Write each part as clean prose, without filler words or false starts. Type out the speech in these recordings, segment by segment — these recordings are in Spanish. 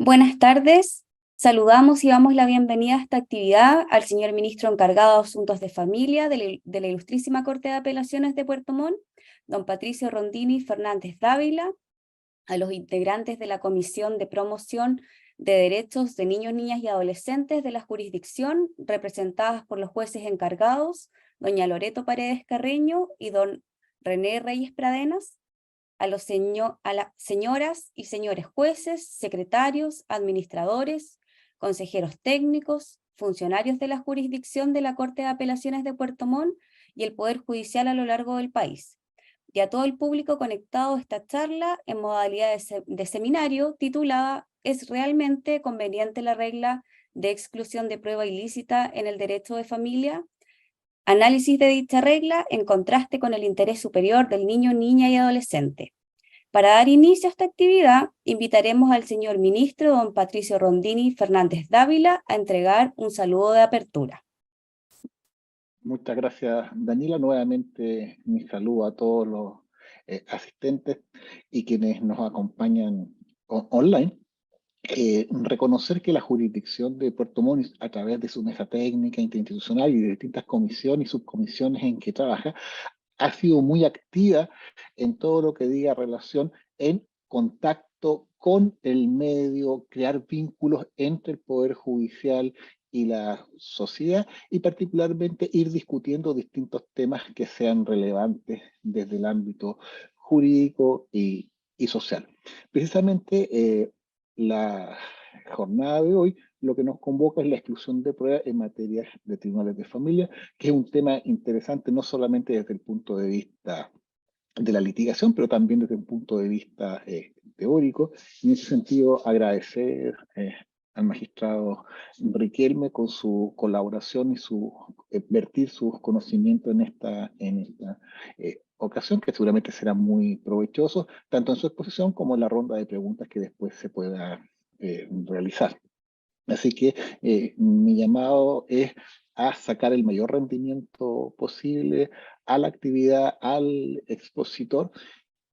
Buenas tardes. Saludamos y damos la bienvenida a esta actividad al señor ministro encargado de Asuntos de Familia de la Ilustrísima Corte de Apelaciones de Puerto Montt, don Patricio Rondini Fernández Dávila, a los integrantes de la Comisión de Promoción de Derechos de Niños, Niñas y Adolescentes de la jurisdicción, representadas por los jueces encargados, doña Loreto Paredes Carreño y don René Reyes Pradenas, a las señoras y señores jueces, secretarios, administradores, consejeros técnicos, funcionarios de la jurisdicción de la Corte de Apelaciones de Puerto Montt y el Poder Judicial a lo largo del país, y a todo el público conectado a esta charla en modalidad de seminario titulada ¿Es realmente conveniente la regla de exclusión de prueba ilícita en el derecho de familia? Análisis de dicha regla en contraste con el interés superior del niño, niña y adolescente. Para dar inicio a esta actividad, invitaremos al señor ministro, don Patricio Rondini Fernández Dávila, a entregar un saludo de apertura. Muchas gracias, Daniela. Nuevamente mi saludo a todos los asistentes y quienes nos acompañan online. Reconocer que la jurisdicción de Puerto Montt, a través de su mesa técnica interinstitucional y de distintas comisiones y subcomisiones en que trabaja, ha sido muy activa en todo lo que diga relación en contacto con el medio, crear vínculos entre el Poder Judicial y la sociedad, y particularmente ir discutiendo distintos temas que sean relevantes desde el ámbito jurídico y social. Precisamente la jornada de hoy lo que nos convoca es la exclusión de pruebas en materia de tribunales de familia, que es un tema interesante no solamente desde el punto de vista de la litigación, pero también desde un punto de vista teórico. Y en ese sentido, agradecer al magistrado Riquelme con su colaboración y su vertir sus conocimientos en esta ocasión, que seguramente será muy provechoso, tanto en su exposición como en la ronda de preguntas que después se pueda realizar. Así que mi llamado es a sacar el mayor rendimiento posible a la actividad, al expositor,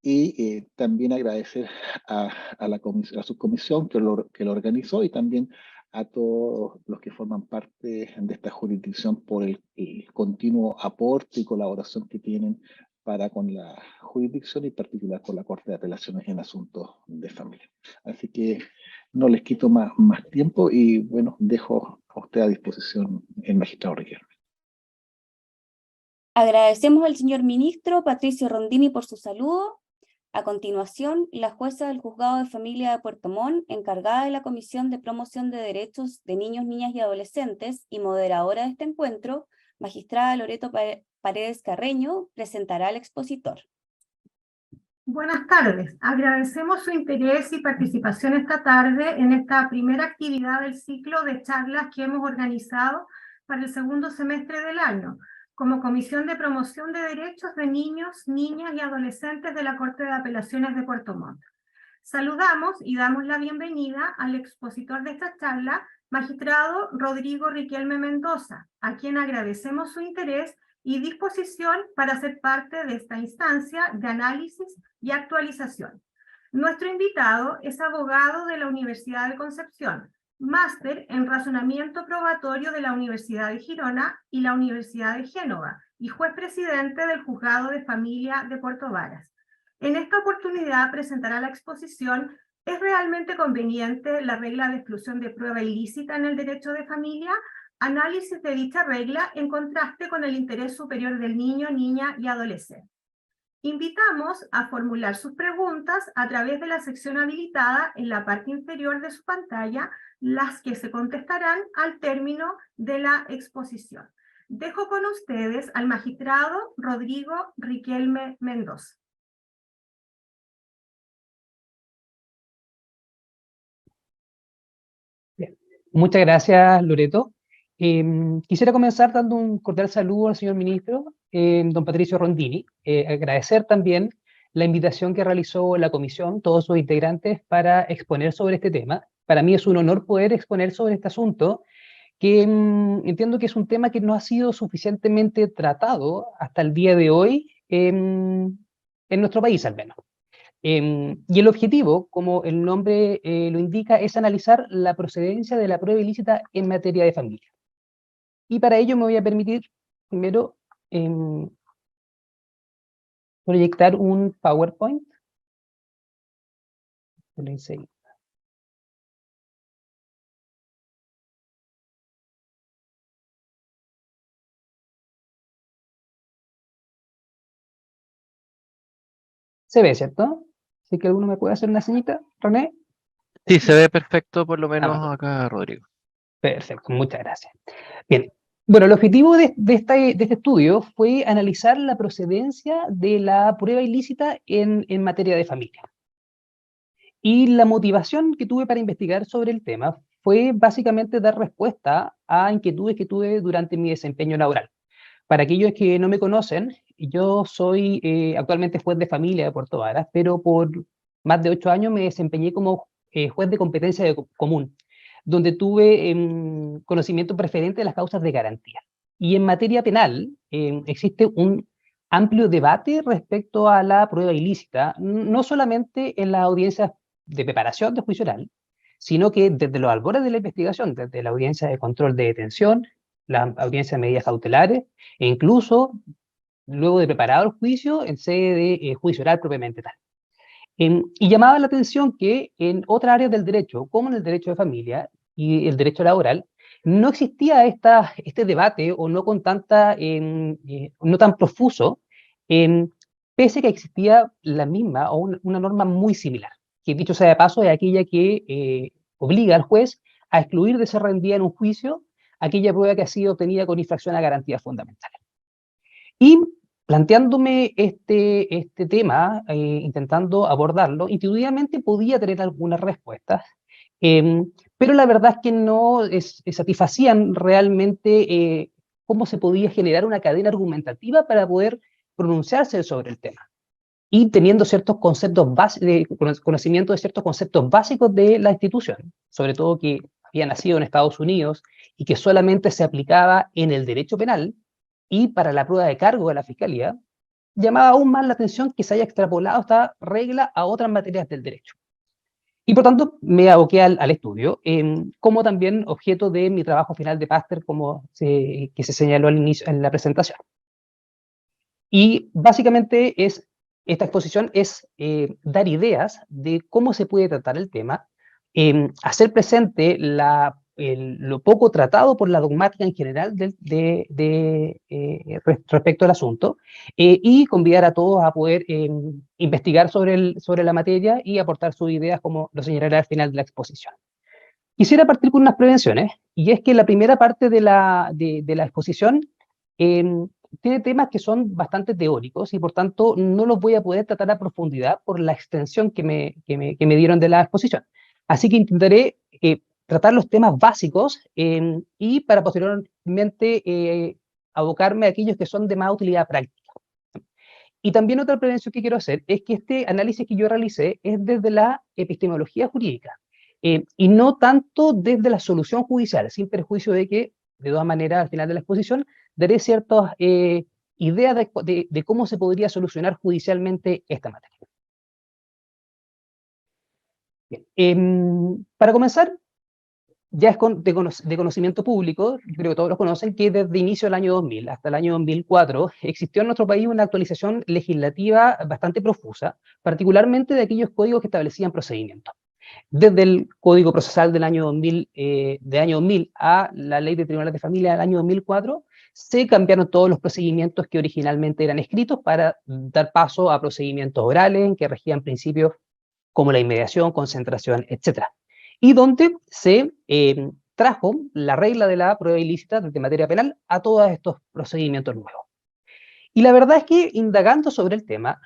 y también agradecer a la subcomisión que lo organizó, y también a todos los que forman parte de esta jurisdicción por el continuo aporte y colaboración que tienen para con la jurisdicción, y en particular con la Corte de Apelaciones en Asuntos de Familia. Así que no les quito más tiempo y bueno, dejo a usted a disposición el magistrado Riquelme. Agradecemos al señor ministro Patricio Rondini por su saludo. A continuación, la jueza del Juzgado de Familia de Puerto Montt, encargada de la Comisión de Promoción de Derechos de Niños, Niñas y Adolescentes y moderadora de este encuentro, magistrada Loreto Paredes Carreño, presentará al expositor. Buenas tardes. Agradecemos su interés y participación esta tarde en esta primera actividad del ciclo de charlas que hemos organizado para el segundo semestre del año, como Comisión de Promoción de Derechos de Niños, Niñas y Adolescentes de la Corte de Apelaciones de Puerto Montt. Saludamos y damos la bienvenida al expositor de esta charla, magistrado Rodrigo Riquelme Mendoza, a quien agradecemos su interés y disposición para ser parte de esta instancia de análisis y actualización. Nuestro invitado es abogado de la Universidad de Concepción, máster en razonamiento probatorio de la Universidad de Girona y la Universidad de Génova, y juez presidente del Juzgado de Familia de Puerto Varas. En esta oportunidad presentará la exposición ¿Es realmente conveniente la regla de exclusión de prueba ilícita en el derecho de familia? Análisis de dicha regla en contraste con el interés superior del niño, niña y adolescente. Invitamos a formular sus preguntas a través de la sección habilitada en la parte inferior de su pantalla, las que se contestarán al término de la exposición. Dejo con ustedes al magistrado Rodrigo Riquelme Mendoza. Bien. Muchas gracias, Loreto. Quisiera comenzar dando un cordial saludo al señor ministro, don Patricio Rondini. Agradecer también la invitación que realizó la comisión, todos sus integrantes, para exponer sobre este tema. Para mí es un honor poder exponer sobre este asunto, que entiendo que es un tema que no ha sido suficientemente tratado hasta el día de hoy en nuestro país, al menos. Y el objetivo, como el nombre lo indica, es analizar la procedencia de la prueba ilícita en materia de familia. Y para ello me voy a permitir primero proyectar un PowerPoint. Se ve, ¿cierto? Así que alguno me puede hacer una señita, René. Sí, se ve perfecto, por lo Ah, menos acá, Rodrigo. perfecto, muchas gracias. Bien, bueno, el objetivo de este estudio fue analizar la procedencia de la prueba ilícita en materia de familia. Y la motivación que tuve para investigar sobre el tema fue básicamente dar respuesta a inquietudes que tuve durante mi desempeño laboral. Para aquellos que no me conocen, yo soy actualmente juez de familia de Puerto Varas, pero por más de 8 años me desempeñé como juez de competencia común, donde tuve conocimiento preferente de las causas de garantía. Y en materia penal existe un amplio debate respecto a la prueba ilícita, no solamente en las audiencias de preparación de juicio oral, sino que desde los albores de la investigación, desde la audiencia de control de detención, la audiencia de medidas cautelares, e incluso luego de preparado el juicio en sede de juicio oral propiamente tal. Y llamaba la atención que en otras áreas del derecho, como en el derecho de familia y el derecho laboral, no existía este debate o no con tanta, no tan profuso, pese a que existía la misma o una norma muy similar, que dicho sea de paso es aquella que obliga al juez a excluir de ser rendida en un juicio aquella prueba que ha sido obtenida con infracción a garantías fundamentales. Y planteándome este tema, intentando abordarlo, intuitivamente podía tener algunas respuestas, pero la verdad es que no satisfacían realmente cómo se podía generar una cadena argumentativa para poder pronunciarse sobre el tema. Y teniendo ciertos conceptos conocimiento de ciertos conceptos básicos de la institución, sobre todo que había nacido en Estados Unidos y que solamente se aplicaba en el derecho penal y para la prueba de cargo de la fiscalía, llamaba aún más la atención que se haya extrapolado esta regla a otras materias del derecho. Y por tanto me aboqué al estudio, como también objeto de mi trabajo final de máster, que se señaló al inicio en la presentación. Y básicamente esta exposición es dar ideas de cómo se puede tratar el tema, hacer presente lo poco tratado por la dogmática en general respecto al asunto, y convidar a todos a poder investigar sobre la materia y aportar sus ideas, como lo señalaré al final de la exposición. Quisiera partir con unas prevenciones, y es que la primera parte de la exposición tiene temas que son bastante teóricos y por tanto no los voy a poder tratar a profundidad por la extensión que me dieron de la exposición. Así que intentaré tratar los temas básicos y para posteriormente abocarme a aquellos que son de más utilidad práctica. Y también otra prevención que quiero hacer es que este análisis que yo realicé es desde la epistemología jurídica y no tanto desde la solución judicial, sin perjuicio de que, de todas maneras, al final de la exposición, daré ciertas ideas de cómo se podría solucionar judicialmente esta materia. Bien, para comenzar, ya es de conocimiento público, yo creo que todos lo conocen, que desde inicio del año 2000 hasta el año 2004 existió en nuestro país una actualización legislativa bastante profusa, particularmente de aquellos códigos que establecían procedimientos. Desde el Código Procesal del año 2000, a la Ley de Tribunales de Familia del año 2004, se cambiaron todos los procedimientos que originalmente eran escritos para dar paso a procedimientos orales en que regían principios como la inmediación, concentración, etc. Y donde se trajo la regla de la prueba ilícita desde materia penal a todos estos procedimientos nuevos. Y la verdad es que, indagando sobre el tema,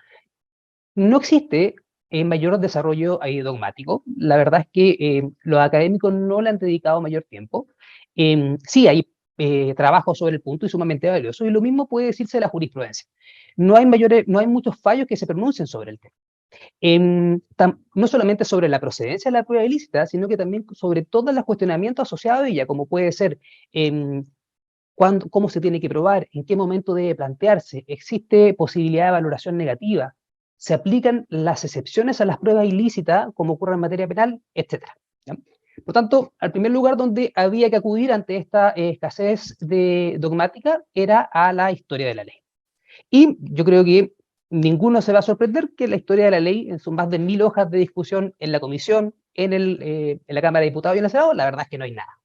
no existe mayor desarrollo dogmático. La verdad es que los académicos no le han dedicado mayor tiempo. Sí hay trabajo sobre el punto y sumamente valioso, y lo mismo puede decirse de la jurisprudencia. No hay muchos fallos que se pronuncien sobre el tema. No solamente sobre la procedencia de la prueba ilícita, sino que también sobre todos los cuestionamientos asociados a ella, como puede ser cómo se tiene que probar, en qué momento debe plantearse, existe posibilidad de valoración negativa, se aplican las excepciones a las pruebas ilícitas, como ocurre en materia penal, etc. ¿Ya? Por tanto, al primer lugar donde había que acudir ante esta escasez dogmática era a la historia de la ley. Y yo creo que ninguno se va a sorprender que la historia de la ley, en sus más de 1000 hojas de discusión en la comisión, en la Cámara de Diputados y en el Senado, la verdad es que no hay nada.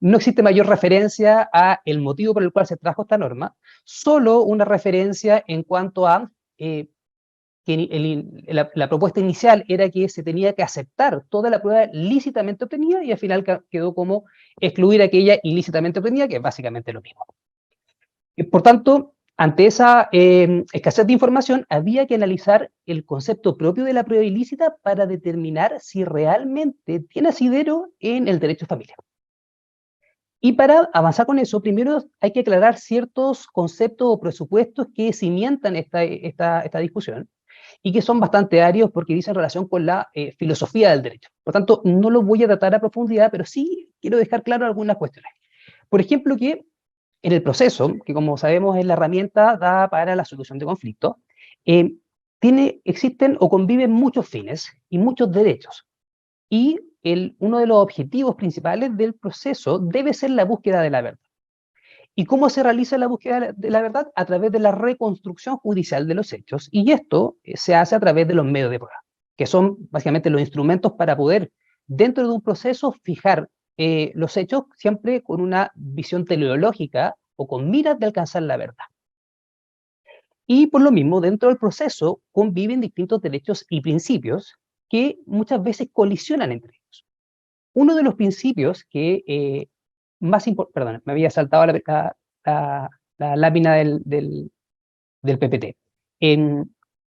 No existe mayor referencia a el motivo por el cual se trajo esta norma, solo una referencia en cuanto a que la propuesta inicial era que se tenía que aceptar toda la prueba lícitamente obtenida y al final quedó como excluir aquella ilícitamente obtenida, que es básicamente lo mismo. Por tanto, ante esa escasez de información, había que analizar el concepto propio de la prueba ilícita para determinar si realmente tiene asidero en el derecho de familia. Y para avanzar con eso, primero hay que aclarar ciertos conceptos o presupuestos que cimientan esta discusión y que son bastante arios porque dicen relación con la filosofía del derecho. Por tanto, no lo voy a tratar a profundidad, pero sí quiero dejar claro algunas cuestiones. Por ejemplo, que en el proceso, que como sabemos es la herramienta dada para la solución de conflictos, existen o conviven muchos fines y muchos derechos. Y uno de los objetivos principales del proceso debe ser la búsqueda de la verdad. ¿Y cómo se realiza la búsqueda de la verdad? A través de la reconstrucción judicial de los hechos, y esto se hace a través de los medios de prueba, que son básicamente los instrumentos para poder, dentro de un proceso, fijar los hechos siempre con una visión teleológica o con miras de alcanzar la verdad. Y por lo mismo, dentro del proceso conviven distintos derechos y principios que muchas veces colisionan entre ellos. Uno de los principios que perdón, me había saltado la lámina del PPT.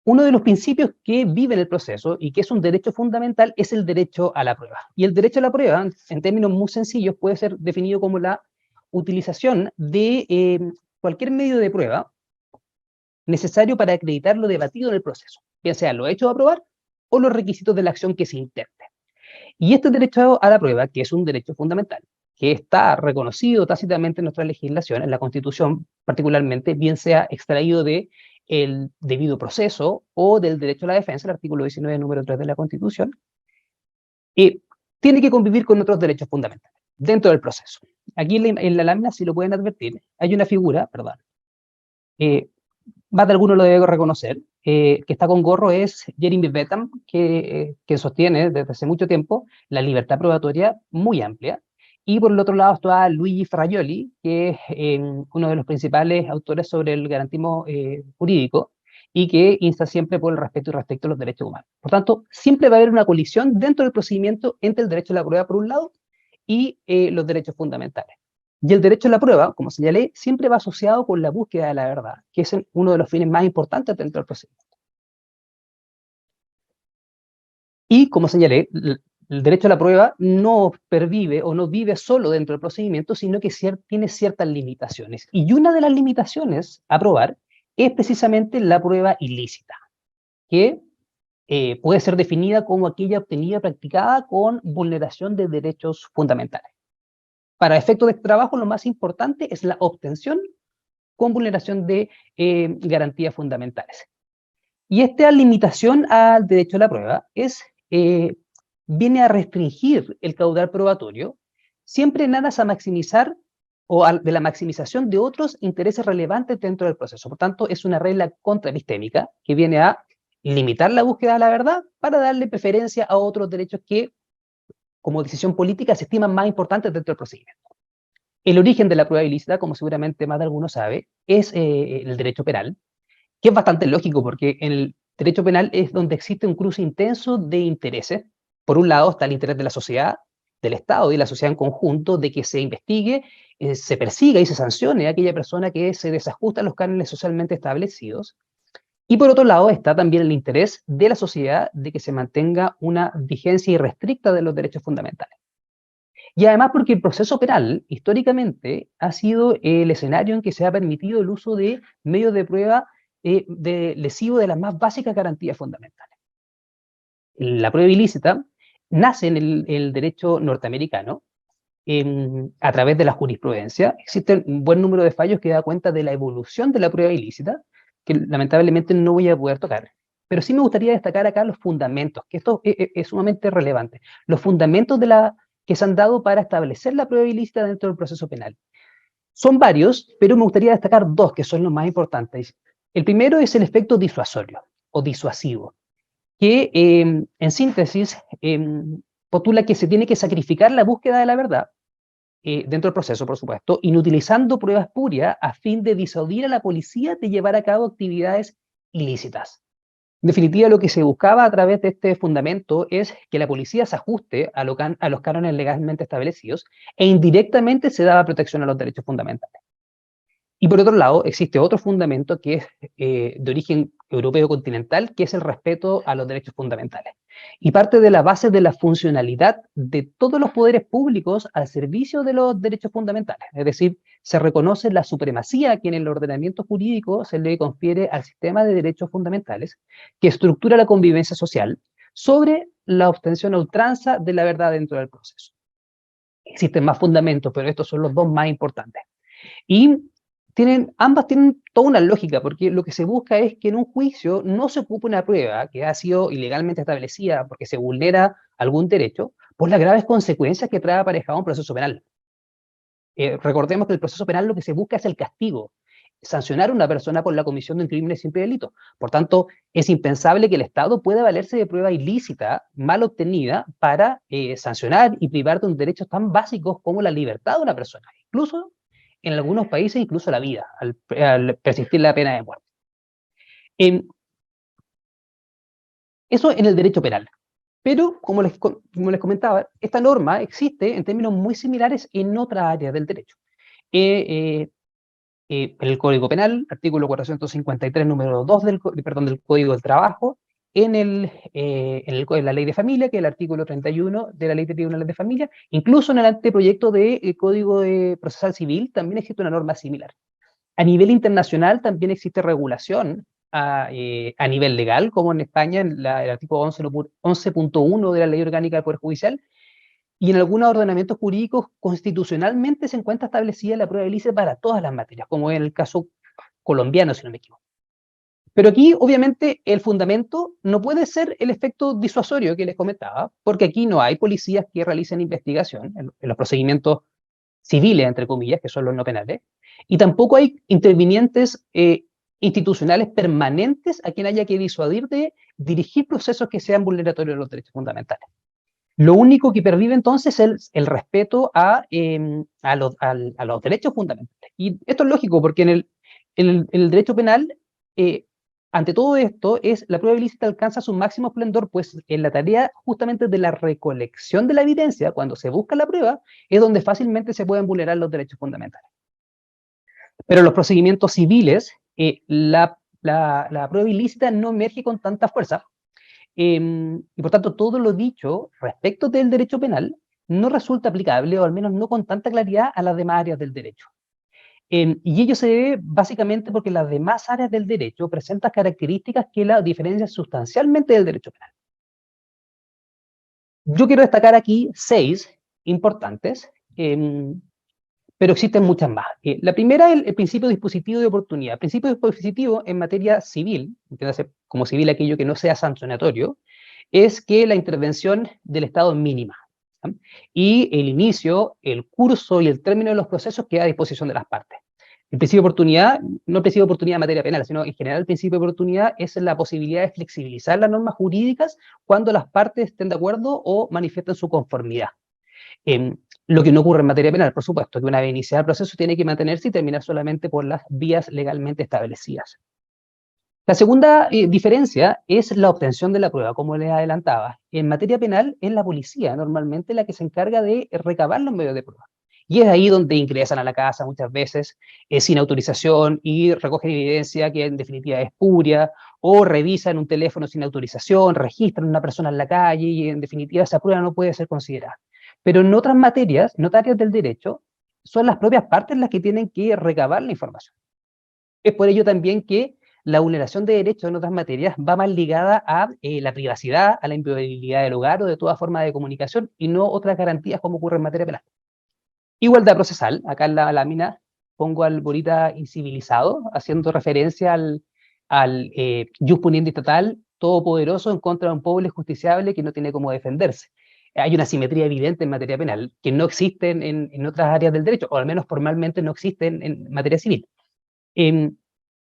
Uno de los principios que vive en el proceso y que es un derecho fundamental es el derecho a la prueba. Y el derecho a la prueba, en términos muy sencillos, puede ser definido como la utilización de cualquier medio de prueba necesario para acreditar lo debatido en el proceso, ya sea los hechos a probar o los requisitos de la acción que se intente. Y este derecho a la prueba, que es un derecho fundamental, que está reconocido tácitamente en nuestra legislación, en la Constitución particularmente, bien sea extraído del debido proceso o del derecho a la defensa, el artículo 19, número 3 de la Constitución, tiene que convivir con otros derechos fundamentales dentro del proceso. Aquí en la lámina, si lo pueden advertir, hay una figura, perdón, más de alguno lo debe reconocer, que está con gorro, es Jeremy Bentham, que sostiene desde hace mucho tiempo la libertad probatoria muy amplia. Y por el otro lado está Luigi Ferrajoli, que es uno de los principales autores sobre el garantismo jurídico y que insta siempre por el respeto y respecto a los derechos humanos. Por tanto, siempre va a haber una colisión dentro del procedimiento entre el derecho a la prueba por un lado y los derechos fundamentales. Y el derecho a la prueba, como señalé, siempre va asociado con la búsqueda de la verdad, que es uno de los fines más importantes dentro del procedimiento. Y como señalé, el derecho a la prueba no pervive o no vive solo dentro del procedimiento, sino que tiene ciertas limitaciones. Y una de las limitaciones a probar es precisamente la prueba ilícita, que puede ser definida como aquella obtenida practicada con vulneración de derechos fundamentales. Para efectos de trabajo, lo más importante es la obtención con vulneración de garantías fundamentales. Y esta limitación al derecho a la prueba viene a restringir el caudal probatorio, siempre en aras a maximizar de la maximización de otros intereses relevantes dentro del proceso. Por tanto, es una regla contraepistémica que viene a limitar la búsqueda de la verdad para darle preferencia a otros derechos que, como decisión política, se estiman más importantes dentro del procedimiento. El origen de la prueba ilícita, como seguramente más de alguno sabe, es el derecho penal, que es bastante lógico porque en el derecho penal es donde existe un cruce intenso de intereses. Por un lado está el interés de la sociedad, del Estado y de la sociedad en conjunto de que se investigue, se persiga y se sancione a aquella persona que se desajusta a los cánones socialmente establecidos. Y por otro lado está también el interés de la sociedad de que se mantenga una vigencia irrestricta de los derechos fundamentales. Y además porque el proceso penal, históricamente, ha sido el escenario en que se ha permitido el uso de medios de prueba lesivo de las más básicas garantías fundamentales. La prueba ilícita nace en el derecho norteamericano a través de la jurisprudencia. Existe un buen número de fallos que da cuenta de la evolución de la prueba ilícita, que lamentablemente no voy a poder tocar. pero sí me gustaría destacar acá los fundamentos, que esto es sumamente relevante. Los fundamentos que se han dado para establecer la prueba ilícita dentro del proceso penal. Son varios, pero me gustaría destacar dos que son los más importantes. El primero es el efecto disuasorio o disuasivo, que en síntesis postula que se tiene que sacrificar la búsqueda de la verdad dentro del proceso, por supuesto, inutilizando pruebas espurias a fin de disuadir a la policía de llevar a cabo actividades ilícitas. En definitiva, lo que se buscaba a través de este fundamento es que la policía se ajuste a los cánones legalmente establecidos e indirectamente se daba protección a los derechos fundamentales. Y por otro lado, existe otro fundamento que es de origen europeo continental, que es el respeto a los derechos fundamentales. Y parte de la base de la funcionalidad de todos los poderes públicos al servicio de los derechos fundamentales. Es decir, se reconoce la supremacía que en el ordenamiento jurídico se le confiere al sistema de derechos fundamentales, que estructura la convivencia social sobre la obtención a ultranza de la verdad dentro del proceso. Existen más fundamentos, pero estos son los dos más importantes. Y ambas tienen toda una lógica, porque lo que se busca es que en un juicio no se ocupe una prueba que ha sido ilegalmente establecida porque se vulnera algún derecho, por las graves consecuencias que trae aparejado un proceso penal. Recordemos que el proceso penal lo que se busca es el castigo, sancionar a una persona por la comisión de un crimen es simple delito. Por tanto, es impensable que el Estado pueda valerse de prueba ilícita, mal obtenida, para sancionar y privar de un derecho tan básicos como la libertad de una persona. Incluso en algunos países, incluso la vida, al persistir la pena de muerte. Eso en el derecho penal. Pero, como les comentaba, esta norma existe en términos muy similares en otras áreas del derecho. En el Código Penal, artículo 453, número 2 del Código del Trabajo, en la Ley de Familia, que es el artículo 31 de la Ley de Tribunales de Familia, incluso en el anteproyecto de Código Procesal Civil también existe una norma similar. A nivel internacional también existe regulación a nivel legal, como en España, en el artículo 11.1 de la Ley Orgánica del Poder Judicial, y en algunos ordenamientos jurídicos constitucionalmente se encuentra establecida la prueba ilícita para todas las materias, como en el caso colombiano, si no me equivoco. Pero aquí, obviamente, el fundamento no puede ser el efecto disuasorio que les comentaba, porque aquí no hay policías que realicen investigación en los procedimientos civiles, entre comillas, que son los no penales, y tampoco hay intervinientes institucionales permanentes a quien haya que disuadir de dirigir procesos que sean vulneratorios de los derechos fundamentales. Lo único que pervive entonces es el respeto a los derechos fundamentales. Y esto es lógico, porque en el derecho penal, ante todo esto, la prueba ilícita alcanza su máximo esplendor, pues en la tarea justamente de la recolección de la evidencia, cuando se busca la prueba, es donde fácilmente se pueden vulnerar los derechos fundamentales. Pero en los procedimientos civiles, la prueba ilícita no emerge con tanta fuerza, y por tanto todo lo dicho respecto del derecho penal no resulta aplicable, o al menos no con tanta claridad, a las demás áreas del derecho. Y ello se debe básicamente porque las demás áreas del derecho presentan características que la diferencian sustancialmente del derecho penal. Yo quiero destacar aquí 6 importantes, pero existen muchas más. La primera es el principio dispositivo de oportunidad. El principio dispositivo en materia civil, entiéndase como civil aquello que no sea sancionatorio, es que la intervención del Estado es mínima, ¿sí? Y el inicio, el curso y el término de los procesos queda a disposición de las partes. El principio de oportunidad, no el principio de oportunidad en materia penal, sino en general el principio de oportunidad es la posibilidad de flexibilizar las normas jurídicas cuando las partes estén de acuerdo o manifiesten su conformidad. Lo que no ocurre en materia penal, por supuesto, que una vez iniciado el proceso tiene que mantenerse y terminar solamente por las vías legalmente establecidas. La segunda diferencia es la obtención de la prueba, como les adelantaba. En materia penal es la policía normalmente la que se encarga de recabar los medios de prueba. Y es ahí donde ingresan a la casa muchas veces sin autorización y recogen evidencia que en definitiva es espuria, o revisan un teléfono sin autorización, registran a una persona en la calle y en definitiva esa prueba no puede ser considerada. Pero en otras materias, en otras áreas del derecho, son las propias partes las que tienen que recabar la información. Es por ello también que la vulneración de derechos en otras materias va más ligada a la privacidad, a la inviolabilidad del hogar o de toda forma de comunicación, y no otras garantías como ocurre en materia penal. Igualdad procesal, acá en la lámina pongo al Borita incivilizado, haciendo referencia al jus puniendi estatal todopoderoso en contra de un pobre justiciable que no tiene cómo defenderse. Hay una simetría evidente en materia penal que no existe en otras áreas del derecho, o al menos formalmente no existe en materia civil.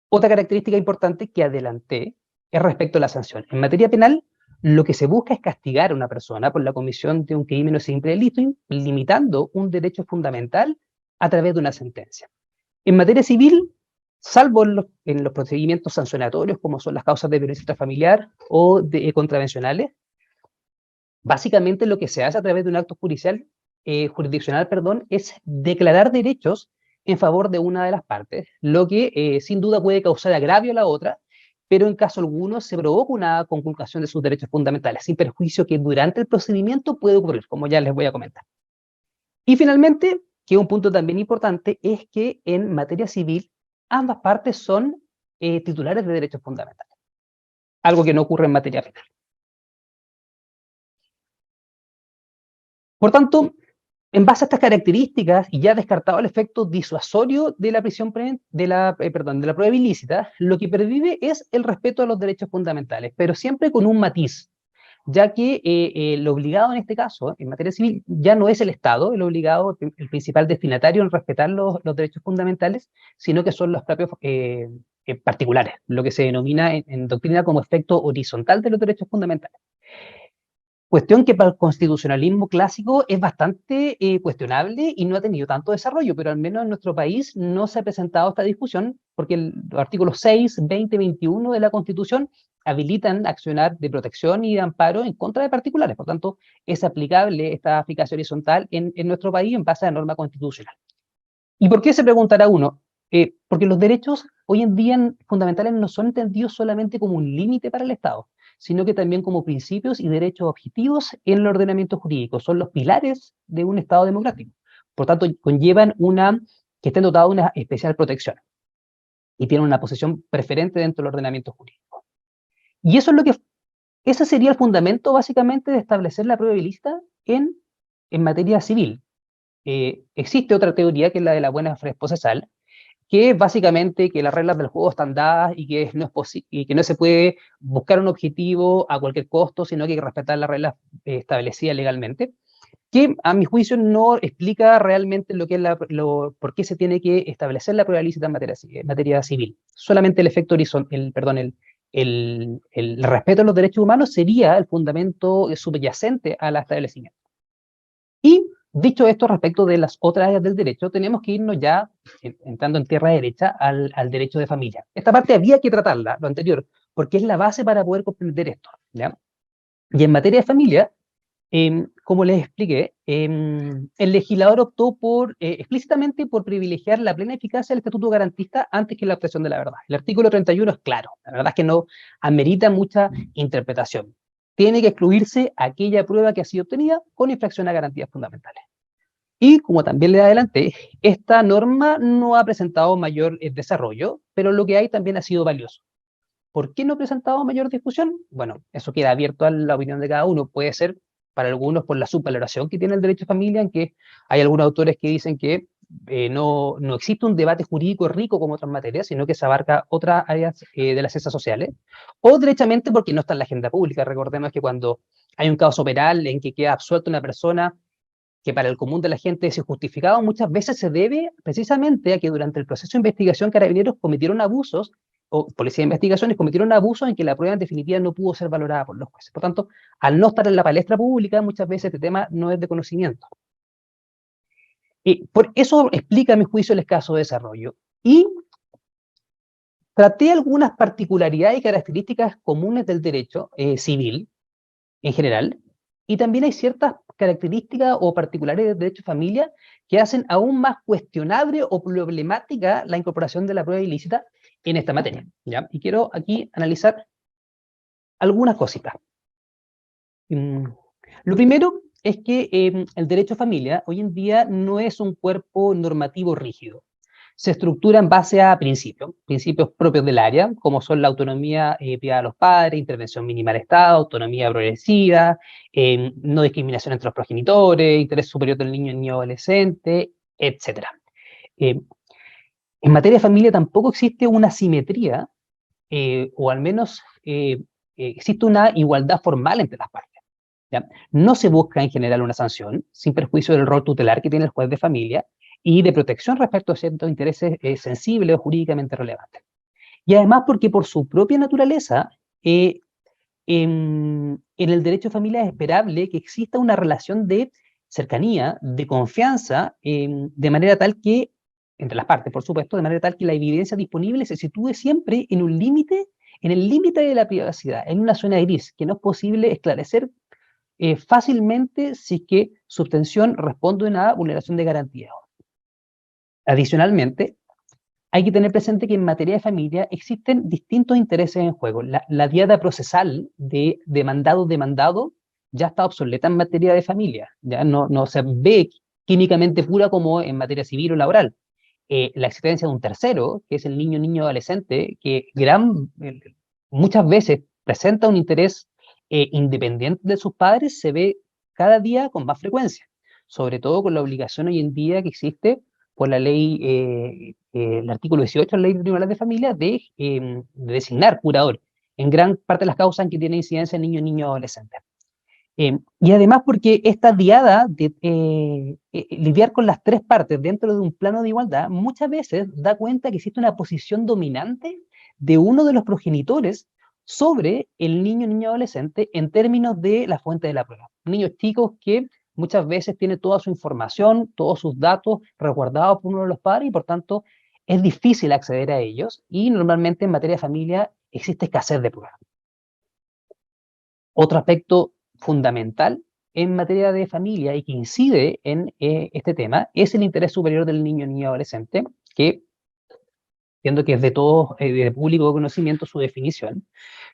Otra característica importante que adelanté es respecto a la sanción. En materia penal, lo que se busca es castigar a una persona por la comisión de un crimen o simple delito, limitando un derecho fundamental a través de una sentencia. En materia civil, salvo en los procedimientos sancionatorios, como son las causas de violencia intrafamiliar o contravencionales, básicamente lo que se hace a través de un acto jurisdiccional, es declarar derechos en favor de una de las partes, lo que sin duda puede causar agravio a la otra, pero en caso alguno se provoca una conculcación de sus derechos fundamentales, sin perjuicio que durante el procedimiento puede ocurrir, como ya les voy a comentar. Y finalmente, que un punto también importante, es que en materia civil ambas partes son titulares de derechos fundamentales, algo que no ocurre en materia penal. Por tanto, en base a estas características, y ya descartado el efecto disuasorio de la de la prueba ilícita, lo que pervive es el respeto a los derechos fundamentales, pero siempre con un matiz, ya que el obligado en este caso, en materia civil, ya no es el Estado el obligado, el principal destinatario en respetar los derechos fundamentales, sino que son los propios particulares, lo que se denomina en doctrina como efecto horizontal de los derechos fundamentales. Cuestión que para el constitucionalismo clásico es bastante cuestionable y no ha tenido tanto desarrollo, pero al menos en nuestro país no se ha presentado esta discusión porque los artículos 6, 20, 21 de la Constitución habilitan accionar de protección y de amparo en contra de particulares. Por tanto, es aplicable esta aplicación horizontal en nuestro país en base a la norma constitucional. ¿Y por qué se preguntará uno? Porque los derechos hoy en día fundamentales no son entendidos solamente como un límite para el Estado, sino que también como principios y derechos objetivos en el ordenamiento jurídico. Son los pilares de un Estado democrático. Por tanto, conllevan que estén dotados de una especial protección y tienen una posición preferente dentro del ordenamiento jurídico. Y eso es ese sería el fundamento básicamente de establecer la prueba ilícita en materia civil. Existe otra teoría que es la de la buena fe procesal, que es básicamente que las reglas del juego están dadas y que no se puede buscar un objetivo a cualquier costo, sino que hay que respetar las reglas establecidas legalmente, que a mi juicio no explica realmente lo que es por qué se tiene que establecer la prueba ilícita en materia civil. Solamente el efecto el respeto a los derechos humanos sería el fundamento subyacente al establecimiento. Y dicho esto respecto de las otras áreas del derecho, tenemos que irnos ya, entrando en tierra derecha, al derecho de familia. Esta parte había que tratarla, lo anterior, porque es la base para poder comprender esto, ¿ya? Y en materia de familia, como les expliqué, el legislador optó explícitamente por privilegiar la plena eficacia del estatuto garantista antes que la obtención de la verdad. El artículo 31 es claro, la verdad es que no amerita mucha interpretación. Tiene que excluirse aquella prueba que ha sido obtenida con infracción a garantías fundamentales. Y, como también le adelanté, esta norma no ha presentado mayor desarrollo, pero lo que hay también ha sido valioso. ¿Por qué no ha presentado mayor discusión? Bueno, eso queda abierto a la opinión de cada uno. Puede ser, para algunos, por la subvaloración que tiene el derecho de familia, en que hay algunos autores que dicen que no existe un debate jurídico rico como otras materias, sino que se abarca otras áreas de las ciencias sociales, o derechamente porque no está en la agenda pública. Recordemos que cuando hay un caso penal en que queda absuelta una persona que para el común de la gente es injustificado, muchas veces se debe precisamente a que durante el proceso de investigación Carabineros cometieron abusos, o Policía de Investigaciones cometieron abusos en que la prueba en definitiva no pudo ser valorada por los jueces. Por tanto, al no estar en la palestra pública, muchas veces este tema no es de conocimiento. Por eso explica, a mi juicio, el escaso desarrollo. Y traté algunas particularidades y características comunes del derecho civil en general, y también hay ciertas características o particulares del derecho de familia que hacen aún más cuestionable o problemática la incorporación de la prueba ilícita en esta materia, ¿ya? Y quiero aquí analizar algunas cositas. Lo primero es que el derecho a familia hoy en día no es un cuerpo normativo rígido. Se estructura en base a principios propios del área, como son la autonomía privada de los padres, intervención mínima del Estado, autonomía progresiva, no discriminación entre los progenitores, interés superior del niño adolescente, etc. En materia de familia tampoco existe una simetría, o al menos existe una igualdad formal entre las partes. ¿Ya? No se busca en general una sanción, sin perjuicio del rol tutelar que tiene el juez de familia y de protección respecto a ciertos intereses sensibles o jurídicamente relevantes. Y además porque por su propia naturaleza, en el derecho de familia es esperable que exista una relación de cercanía, de confianza, de manera tal que, entre las partes, por supuesto, de manera tal que la evidencia disponible se sitúe siempre en un límite, en el límite de la privacidad, en una zona gris, que no es posible esclarecer fácilmente si es que su obtención responde a una vulneración de garantías. Adicionalmente, hay que tener presente que en materia de familia existen distintos intereses en juego. La diada procesal de demandado-demandado ya está obsoleta en materia de familia. Ya no se ve químicamente pura como en materia civil o laboral. La existencia de un tercero, que es el niño adolescente, que muchas veces presenta un interés independiente de sus padres, se ve cada día con más frecuencia, sobre todo con la obligación hoy en día que existe por la ley, el artículo 18 de la ley de tribunales de familia, de designar curador en gran parte de las causas en que tiene incidencia el niño adolescente. Y además porque esta diada de lidiar con las tres partes dentro de un plano de igualdad muchas veces da cuenta que existe una posición dominante de uno de los progenitores sobre el niño adolescente en términos de la fuente de la prueba. Niños chicos que muchas veces tienen toda su información, todos sus datos resguardados por uno de los padres y por tanto es difícil acceder a ellos y normalmente en materia de familia existe escasez de pruebas. Otro aspecto fundamental en materia de familia y que incide en este tema es el interés superior del niño adolescente, que entiendo que es de todos, de público conocimiento su definición,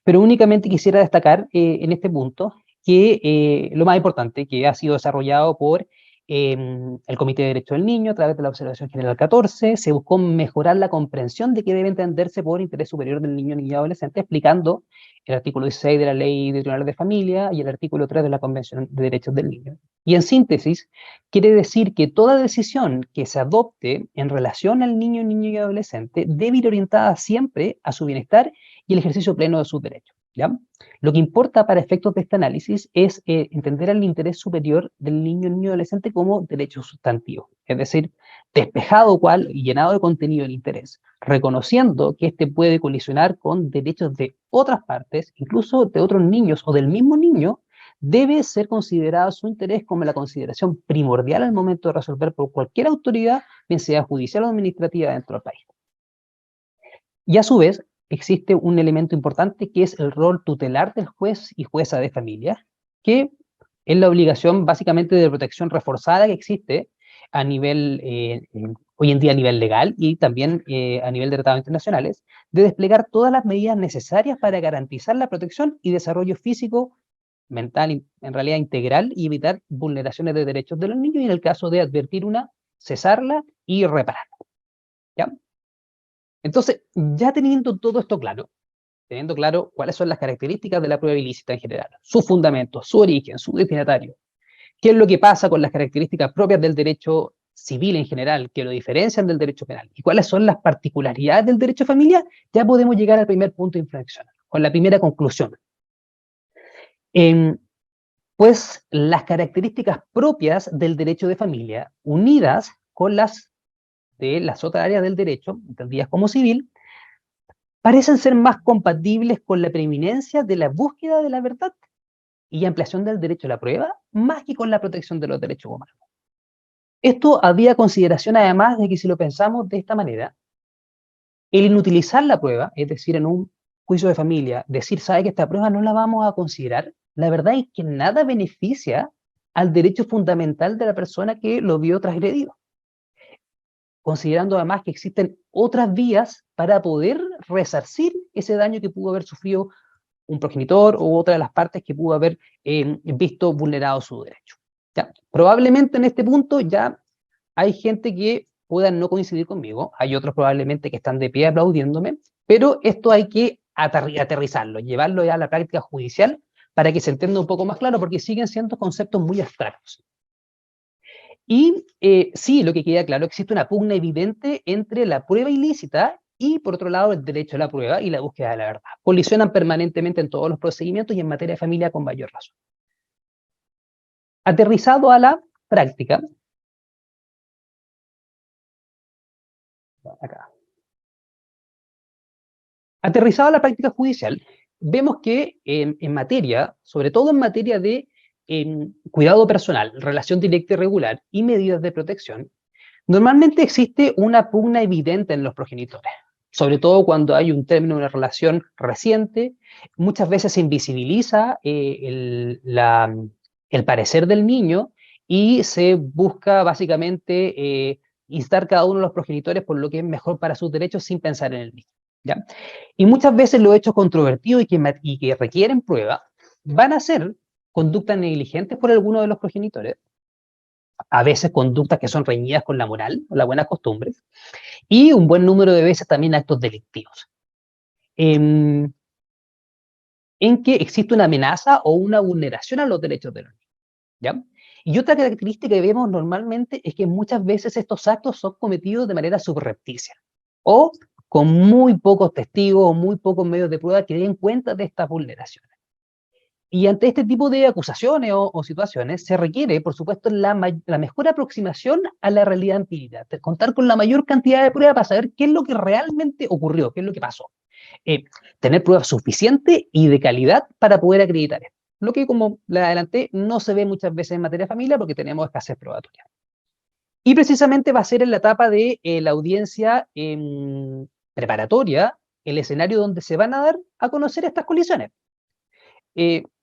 pero únicamente quisiera destacar en este punto que lo más importante que ha sido desarrollado por el Comité de Derechos del Niño a través de la Observación General 14, se buscó mejorar la comprensión de qué debe entenderse por interés superior del niño y adolescente, explicando el artículo 16 de la Ley de Tribunales de Familia y el artículo 3 de la Convención de Derechos del Niño. Y en síntesis, quiere decir que toda decisión que se adopte en relación al niño y adolescente debe ir orientada siempre a su bienestar y el ejercicio pleno de sus derechos. ¿Ya? Lo que importa para efectos de este análisis es entender el interés superior del niño y adolescente como derecho sustantivo, es decir, despejado cual y llenado de contenido el interés, reconociendo que este puede colisionar con derechos de otras partes, incluso de otros niños o del mismo niño, debe ser considerado su interés como la consideración primordial al momento de resolver por cualquier autoridad, bien sea judicial o administrativa dentro del país. Y a su vez, existe un elemento importante que es el rol tutelar del juez y jueza de familia, que es la obligación básicamente de protección reforzada que existe a nivel, hoy en día a nivel legal y también a nivel de tratados internacionales, de desplegar todas las medidas necesarias para garantizar la protección y desarrollo físico, mental, en realidad integral, y evitar vulneraciones de derechos de los niños y en el caso de advertir una, cesarla y repararla. ¿Ya? Entonces, ya teniendo todo esto claro, teniendo claro cuáles son las características de la prueba ilícita en general, sus fundamentos, su origen, su destinatario, qué es lo que pasa con las características propias del derecho civil en general, que lo diferencian del derecho penal, y cuáles son las particularidades del derecho familiar, ya podemos llegar al primer punto de inflexión, con la primera conclusión. Pues las características propias del derecho de familia, unidas con las de las otras áreas del derecho, entendidas como civil, parecen ser más compatibles con la preeminencia de la búsqueda de la verdad y ampliación del derecho a la prueba, más que con la protección de los derechos humanos. Esto había consideración además de que si lo pensamos de esta manera, el inutilizar la prueba, es decir, en un juicio de familia, decir, sabe que esta prueba no la vamos a considerar, la verdad es que nada beneficia al derecho fundamental de la persona que lo vio transgredido, considerando además que existen otras vías para poder resarcir ese daño que pudo haber sufrido un progenitor u otra de las partes que pudo haber visto vulnerado su derecho. ¿Ya? Probablemente en este punto ya hay gente que pueda no coincidir conmigo, hay otros probablemente que están de pie aplaudiéndome, pero esto hay que aterrizarlo, llevarlo ya a la práctica judicial para que se entienda un poco más claro, porque siguen siendo conceptos muy abstractos. Y sí, lo que queda claro, existe una pugna evidente entre la prueba ilícita y por otro lado el derecho a la prueba y la búsqueda de la verdad. Colisionan permanentemente en todos los procedimientos y en materia de familia con mayor razón. Aterrizado a la práctica, acá. Aterrizado a la práctica judicial, vemos que en materia, sobre todo en materia de cuidado personal, relación directa y regular y medidas de protección, normalmente existe una pugna evidente en los progenitores, sobre todo cuando hay un término de una relación reciente. Muchas veces se invisibiliza el parecer del niño y se busca básicamente instar cada uno de los progenitores por lo que es mejor para sus derechos sin pensar en el niño, ¿ya? Y muchas veces los hechos controvertidos y que requieren prueba van a ser conductas negligentes por alguno de los progenitores, a veces conductas que son reñidas con la moral o las buenas costumbres, y un buen número de veces también actos delictivos, en que existe una amenaza o una vulneración a los derechos de los niños, ¿ya? Y otra característica que vemos normalmente es que muchas veces estos actos son cometidos de manera subrepticia, o con muy pocos testigos o muy pocos medios de prueba que den cuenta de estas vulneraciones. Y ante este tipo de acusaciones o situaciones se requiere, por supuesto, la mejor aproximación a la realidad empírica, contar con la mayor cantidad de pruebas para saber qué es lo que realmente ocurrió, qué es lo que pasó. Tener pruebas suficientes y de calidad para poder acreditar esto. Lo que, como le adelanté, no se ve muchas veces en materia de familia porque tenemos escasez probatoria. Y precisamente va a ser en la etapa de la audiencia preparatoria el escenario donde se van a dar a conocer estas colisiones.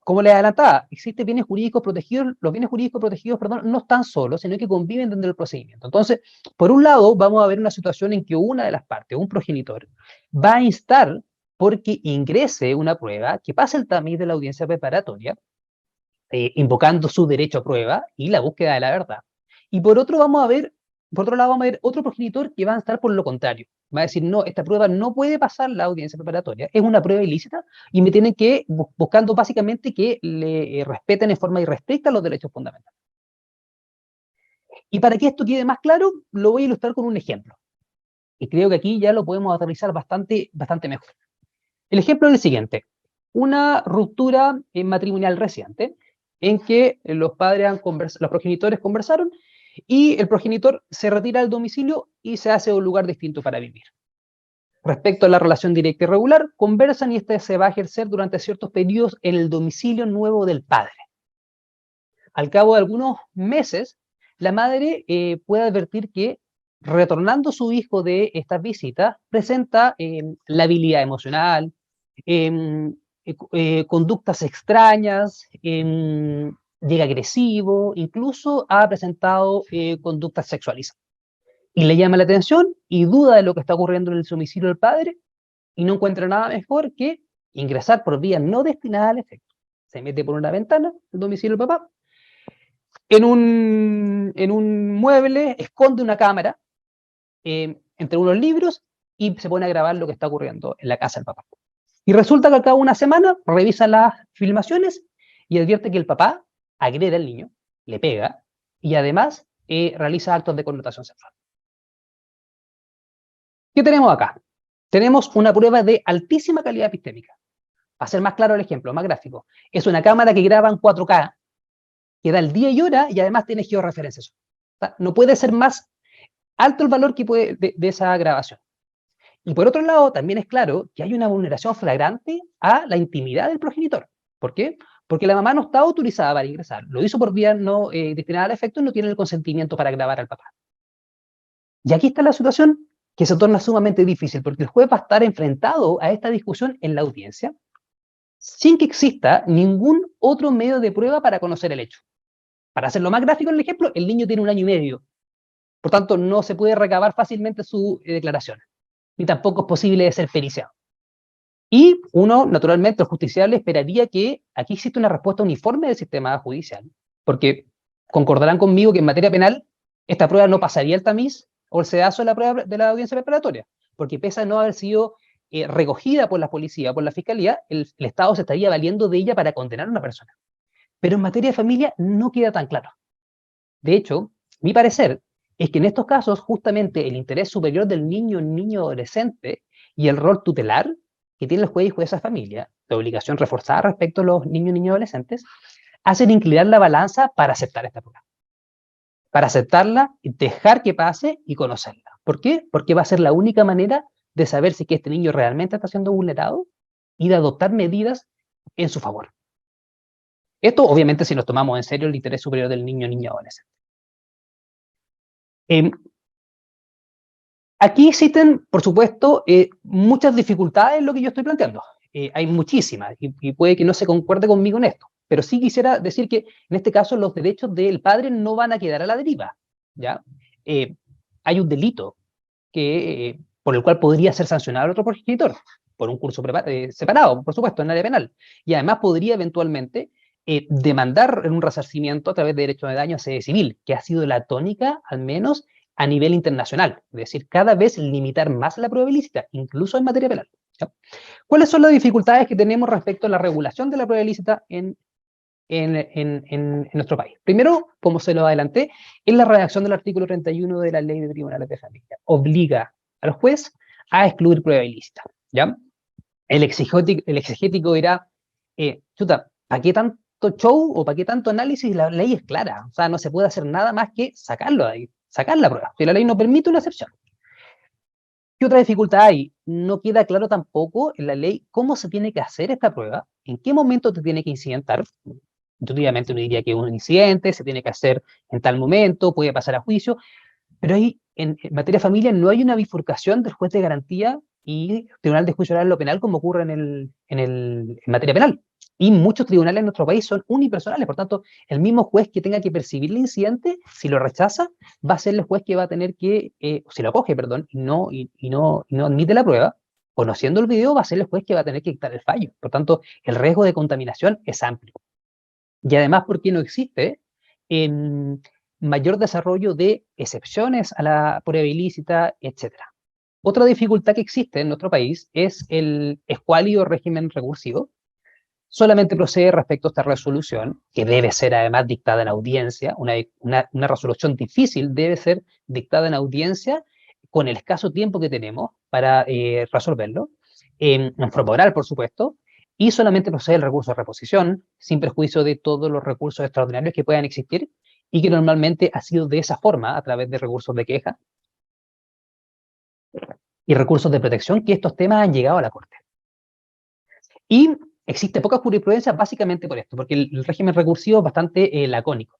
Como les adelantaba, existen bienes jurídicos protegidos, los bienes jurídicos protegidos, perdón, no están solos, sino que conviven dentro del procedimiento. Entonces, por un lado, vamos a ver una situación en que una de las partes, un progenitor, va a instar porque ingrese una prueba que pase el tamiz de la audiencia preparatoria, invocando su derecho a prueba y la búsqueda de la verdad. Y por otro lado, vamos a ver otro progenitor que va a estar por lo contrario. Va a decir, no, esta prueba no puede pasar la audiencia preparatoria, es una prueba ilícita y me tienen que, buscando básicamente que le respeten en forma irrestricta los derechos fundamentales. Y para que esto quede más claro, lo voy a ilustrar con un ejemplo. Y creo que aquí ya lo podemos aterrizar bastante mejor. El ejemplo es el siguiente. Una ruptura matrimonial reciente en que los progenitores conversaron y el progenitor se retira del domicilio y se hace un lugar distinto para vivir. Respecto a la relación directa y regular, conversan y este se va a ejercer durante ciertos periodos en el domicilio nuevo del padre. Al cabo de algunos meses, la madre puede advertir que, retornando su hijo de estas visitas, presenta labilidad emocional, conductas extrañas, llega agresivo, incluso ha presentado conductas sexualizadas. Y le llama la atención y duda de lo que está ocurriendo en el domicilio del padre y no encuentra nada mejor que ingresar por vía no destinada al efecto. Se mete por una ventana el domicilio del papá, en un mueble esconde una cámara entre unos libros y se pone a grabar lo que está ocurriendo en la casa del papá. Y resulta que al cabo de una semana revisa las filmaciones y advierte que el papá agrede al niño, le pega y además realiza actos de connotación sexual. ¿Qué tenemos acá? Tenemos una prueba de altísima calidad epistémica. Para ser más claro el ejemplo, más gráfico, es una cámara que graba en 4K, que da el día y hora y además tiene georreferencias. No puede ser más alto el valor que puede de esa grabación. Y por otro lado, también es claro que hay una vulneración flagrante a la intimidad del progenitor. ¿Por qué? Porque la mamá no está autorizada para ingresar. Lo hizo por vía no destinada al efecto y no tiene el consentimiento para grabar al papá. Y aquí está la situación que se torna sumamente difícil, porque el juez va a estar enfrentado a esta discusión en la audiencia sin que exista ningún otro medio de prueba para conocer el hecho. Para hacerlo más gráfico en el ejemplo, el niño tiene 1 año y medio. Por tanto, no se puede recabar fácilmente su declaración, ni tampoco es posible de ser periciado. Y uno, naturalmente, el justiciable esperaría que aquí existe una respuesta uniforme del sistema judicial, porque concordarán conmigo que en materia penal esta prueba no pasaría el tamiz o el sedazo de la prueba de la audiencia preparatoria, porque pese a no haber sido recogida por la policía, por la fiscalía, el Estado se estaría valiendo de ella para condenar a una persona. Pero en materia de familia no queda tan claro. De hecho, mi parecer es que en estos casos justamente el interés superior del niño adolescente y el rol tutelar que tiene el juez y jueza de familia, de obligación reforzada respecto a los niños adolescentes, hacen inclinar la balanza para aceptar esta prueba. Para aceptarla, dejar que pase y conocerla. ¿Por qué? Porque va a ser la única manera de saber si que este niño realmente está siendo vulnerado y de adoptar medidas en su favor. Esto, obviamente, si nos tomamos en serio el interés superior del niño adolescente. Aquí existen, por supuesto, muchas dificultades en lo que yo estoy planteando. Hay muchísimas, y puede que no se concuerde conmigo en esto, pero sí quisiera decir que, en este caso, los derechos del padre no van a quedar a la deriva, ¿ya? Hay un delito por el cual podría ser sancionado el otro progenitor, por un curso separado, por supuesto, en área penal, y además podría eventualmente demandar un resarcimiento a través de derecho de daño a sede civil, que ha sido la tónica, al menos, a nivel internacional, es decir, cada vez limitar más la prueba ilícita, incluso en materia penal. ¿Ya? ¿Cuáles son las dificultades que tenemos respecto a la regulación de la prueba ilícita en nuestro país? Primero, como se lo adelanté, es la redacción del artículo 31 de la Ley de Tribunales de Familia. Obliga al juez a excluir prueba ilícita. ¿Ya? El exegético dirá, chuta, ¿para qué tanto show o para qué tanto análisis? La ley es clara, o sea, no se puede hacer nada más que sacarlo de ahí, sacar la prueba, si la ley no permite una excepción. ¿Qué otra dificultad hay? No queda claro tampoco en la ley cómo se tiene que hacer esta prueba, en qué momento te tiene que incidentar. Intuitivamente uno diría que un incidente se tiene que hacer en tal momento, puede pasar a juicio, pero ahí en materia de familia no hay una bifurcación del juez de garantía y tribunal de juicio oral en lo penal como ocurre en materia penal. Y muchos tribunales en nuestro país son unipersonales, por tanto, el mismo juez que tenga que percibir el incidente, si lo rechaza, va a ser el juez que va a tener que, si lo acoge, perdón, y no admite la prueba, conociendo el video, va a ser el juez que va a tener que dictar el fallo. Por tanto, el riesgo de contaminación es amplio. Y además, porque no existe mayor desarrollo de excepciones a la prueba ilícita, etc. Otra dificultad que existe en nuestro país es el escuálido régimen recursivo. Solamente procede respecto a esta resolución, que debe ser además dictada en audiencia, una resolución difícil debe ser dictada en audiencia con el escaso tiempo que tenemos para resolverlo, en forma oral, por supuesto, y solamente procede el recurso de reposición, sin perjuicio de todos los recursos extraordinarios que puedan existir, y que normalmente ha sido de esa forma, a través de recursos de queja y recursos de protección, que estos temas han llegado a la Corte. Y existe poca jurisprudencia básicamente por esto, porque el régimen recursivo es bastante lacónico.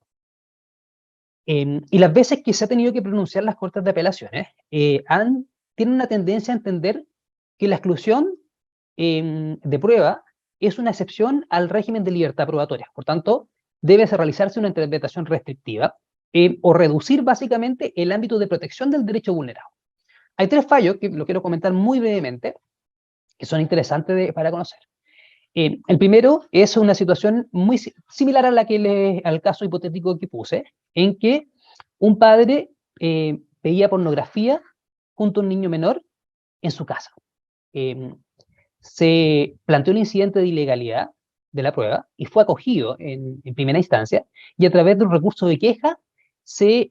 Y las veces que se ha tenido que pronunciar las Cortes de Apelaciones, tienen una tendencia a entender que la exclusión de prueba es una excepción al régimen de libertad probatoria. Por tanto, debe realizarse una interpretación restrictiva o reducir básicamente el ámbito de protección del derecho vulnerado. Hay tres fallos que lo quiero comentar muy brevemente, que son interesantes para conocer. El primero es una situación muy similar a la que al caso hipotético que puse, en que un padre veía pornografía junto a un niño menor en su casa. Se planteó un incidente de ilegalidad de la prueba y fue acogido en primera instancia, y a través de un recurso de queja se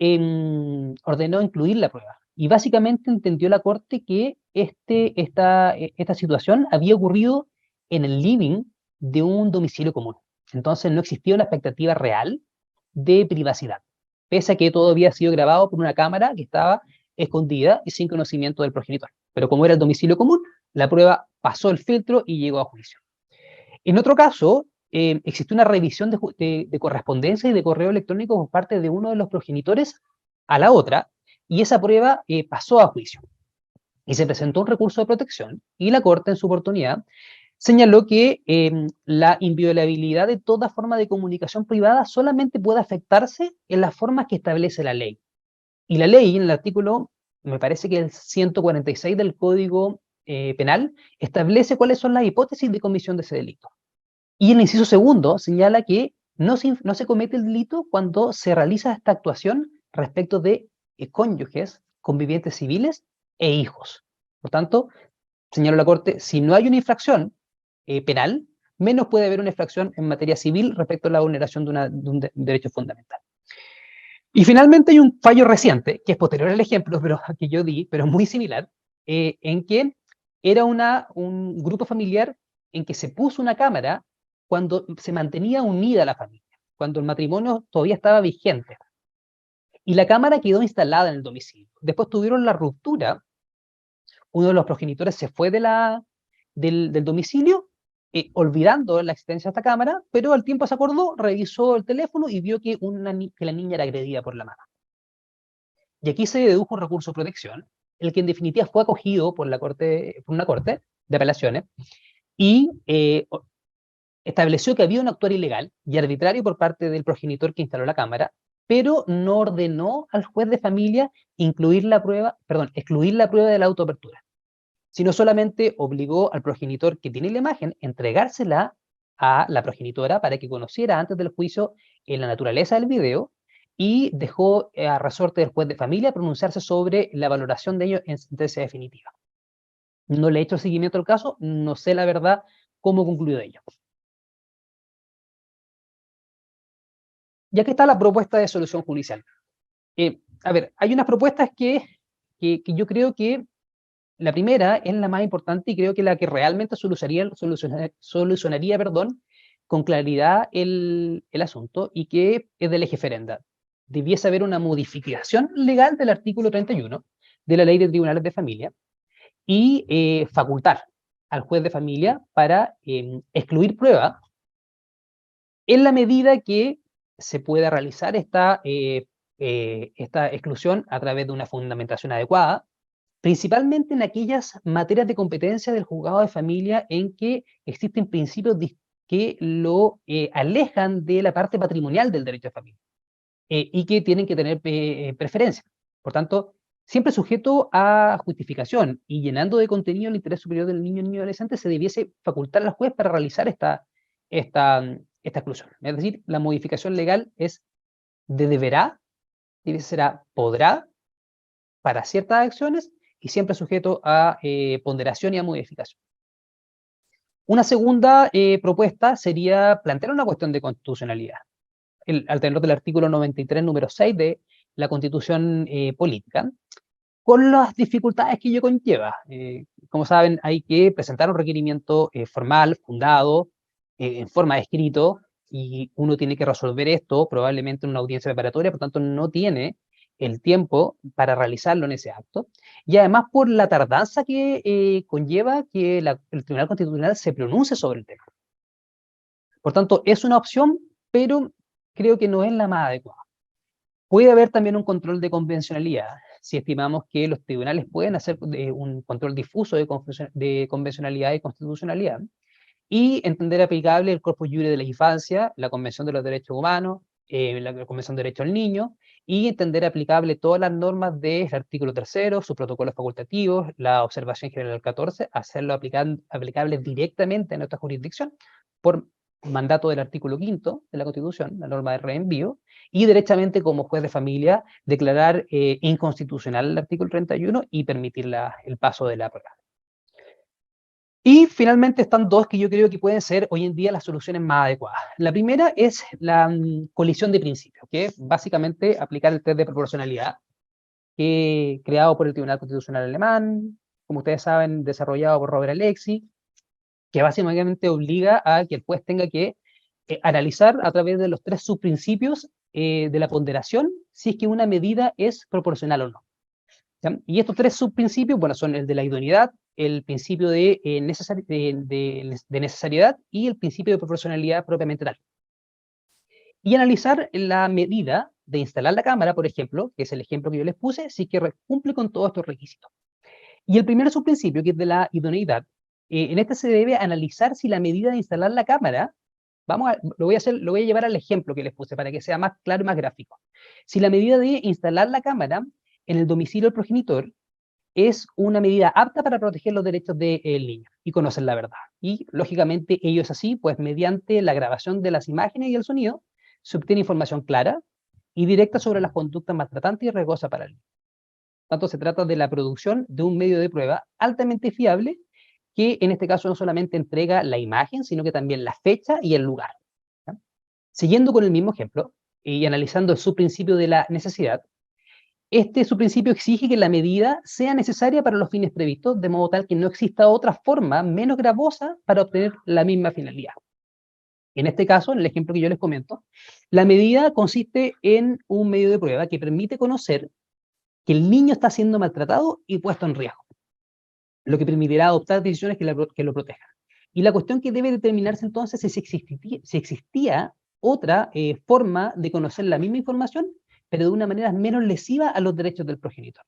ordenó incluir la prueba. Y básicamente entendió la Corte que esta situación había ocurrido en el living de un domicilio común. Entonces no existía una expectativa real de privacidad, pese a que todo había sido grabado por una cámara que estaba escondida y sin conocimiento del progenitor. Pero como era el domicilio común, la prueba pasó el filtro y llegó a juicio. En otro caso, existió una revisión de correspondencia y de correo electrónico por parte de uno de los progenitores a la otra, y esa prueba pasó a juicio. Y se presentó un recurso de protección, y la Corte, en su oportunidad, señaló que la inviolabilidad de toda forma de comunicación privada solamente puede afectarse en las formas que establece la ley. Y la ley, en el artículo, me parece que el 146 del Código Penal, establece cuáles son las hipótesis de comisión de ese delito. Y el inciso segundo señala que no se comete el delito cuando se realiza esta actuación respecto de cónyuges, convivientes civiles e hijos. Por tanto, señaló la Corte, si no hay una infracción penal, menos puede haber una infracción en materia civil respecto a la vulneración de un derecho fundamental. Y finalmente hay un fallo reciente, que es posterior al ejemplo pero, que yo di, pero muy similar, en que era un grupo familiar en que se puso una cámara cuando se mantenía unida la familia, cuando el matrimonio todavía estaba vigente. Y la cámara quedó instalada en el domicilio. Después tuvieron la ruptura, uno de los progenitores se fue del domicilio, olvidando la existencia de esta cámara, pero al tiempo se acordó, revisó el teléfono y vio que la niña era agredida por la mamá. Y aquí se dedujo un recurso de protección, el que en definitiva fue acogido por una corte de apelaciones, y estableció que había un actuar ilegal y arbitrario por parte del progenitor que instaló la cámara, pero no ordenó al juez de familia excluir la prueba de la autoapertura, sino solamente obligó al progenitor que tiene la imagen a entregársela a la progenitora para que conociera antes del juicio la naturaleza del video, y dejó a resorte del juez de familia pronunciarse sobre la valoración de ello en sentencia definitiva. No le he hecho seguimiento al caso, no sé la verdad cómo concluyó de ello. Y aquí está la propuesta de solución judicial. A ver, hay unas propuestas que yo creo que la primera es la más importante y creo que la que realmente solucionaría con claridad el asunto, y que es del eje Ferenda. Debiese haber una modificación legal del artículo 31 de la Ley de Tribunales de Familia y facultar al juez de familia para excluir prueba en la medida que se pueda realizar esta exclusión a través de una fundamentación adecuada, principalmente en aquellas materias de competencia del juzgado de familia en que existen principios que lo alejan de la parte patrimonial del derecho de familia y que tienen que tener preferencia. Por tanto, siempre sujeto a justificación y llenando de contenido el interés superior del niño o niño adolescente, se debiese facultar al juez para realizar esta exclusión. Es decir, la modificación legal es de deberá, será podrá para ciertas acciones y siempre sujeto a ponderación y a modificación. Una segunda propuesta sería plantear una cuestión de constitucionalidad. Al tenor del artículo 93, número 6 de la Constitución Política, con las dificultades que ello conlleva. Como saben, hay que presentar un requerimiento formal, fundado, en forma de escrito, y uno tiene que resolver esto probablemente en una audiencia preparatoria, por tanto no tiene el tiempo para realizarlo en ese acto, y además por la tardanza que conlleva que el Tribunal Constitucional se pronuncie sobre el tema. Por tanto, es una opción, pero creo que no es la más adecuada. Puede haber también un control de convencionalidad, si estimamos que los tribunales pueden hacer un control difuso de convencionalidad y constitucionalidad, y entender aplicable el Corpus Juris de la Infancia, la Convención de los Derechos Humanos, la Convención de Derecho al Niño, y entender aplicable todas las normas del artículo 3º, sus protocolos facultativos, la observación general 14, hacerlo aplicable directamente a nuestra jurisdicción, por mandato del artículo 5º de la Constitución, la norma de reenvío, y derechamente como juez de familia declarar inconstitucional el artículo 31 y permitir el paso de la prueba. Y finalmente están dos que yo creo que pueden ser hoy en día las soluciones más adecuadas. La primera es la colisión de principios, que es básicamente aplicar el test de proporcionalidad, creado por el Tribunal Constitucional Alemán, como ustedes saben, desarrollado por Robert Alexy, que básicamente obliga a que el juez tenga que analizar a través de los 3 subprincipios de la ponderación si es que una medida es proporcional o no. ¿Ya? Y estos 3 subprincipios, bueno, son el de la idoneidad, el principio de necesariedad y el principio de proporcionalidad propiamente tal. Y analizar la medida de instalar la cámara, por ejemplo, que es el ejemplo que yo les puse, si es que cumple con todos estos requisitos. Y el primer subprincipio, que es de la idoneidad, en este se debe analizar si la medida de instalar la cámara, lo voy a llevar al ejemplo que les puse para que sea más claro y más gráfico. Si la medida de instalar la cámara en el domicilio del progenitor es una medida apta para proteger los derechos del niño y conocer la verdad. Y, lógicamente, ello es así, pues mediante la grabación de las imágenes y el sonido, se obtiene información clara y directa sobre las conductas maltratantes y riesgosas para el niño. Tanto se trata de la producción de un medio de prueba altamente fiable, que en este caso no solamente entrega la imagen, sino que también la fecha y el lugar. ¿Ya? Siguiendo con el mismo ejemplo, y analizando su principio de la necesidad, este subprincipio exige que la medida sea necesaria para los fines previstos, de modo tal que no exista otra forma menos gravosa para obtener la misma finalidad. En este caso, en el ejemplo que yo les comento, la medida consiste en un medio de prueba que permite conocer que el niño está siendo maltratado y puesto en riesgo, lo que permitirá adoptar decisiones que lo protejan. Y la cuestión que debe determinarse entonces es si existía otra forma de conocer la misma información, pero de una manera menos lesiva a los derechos del progenitor.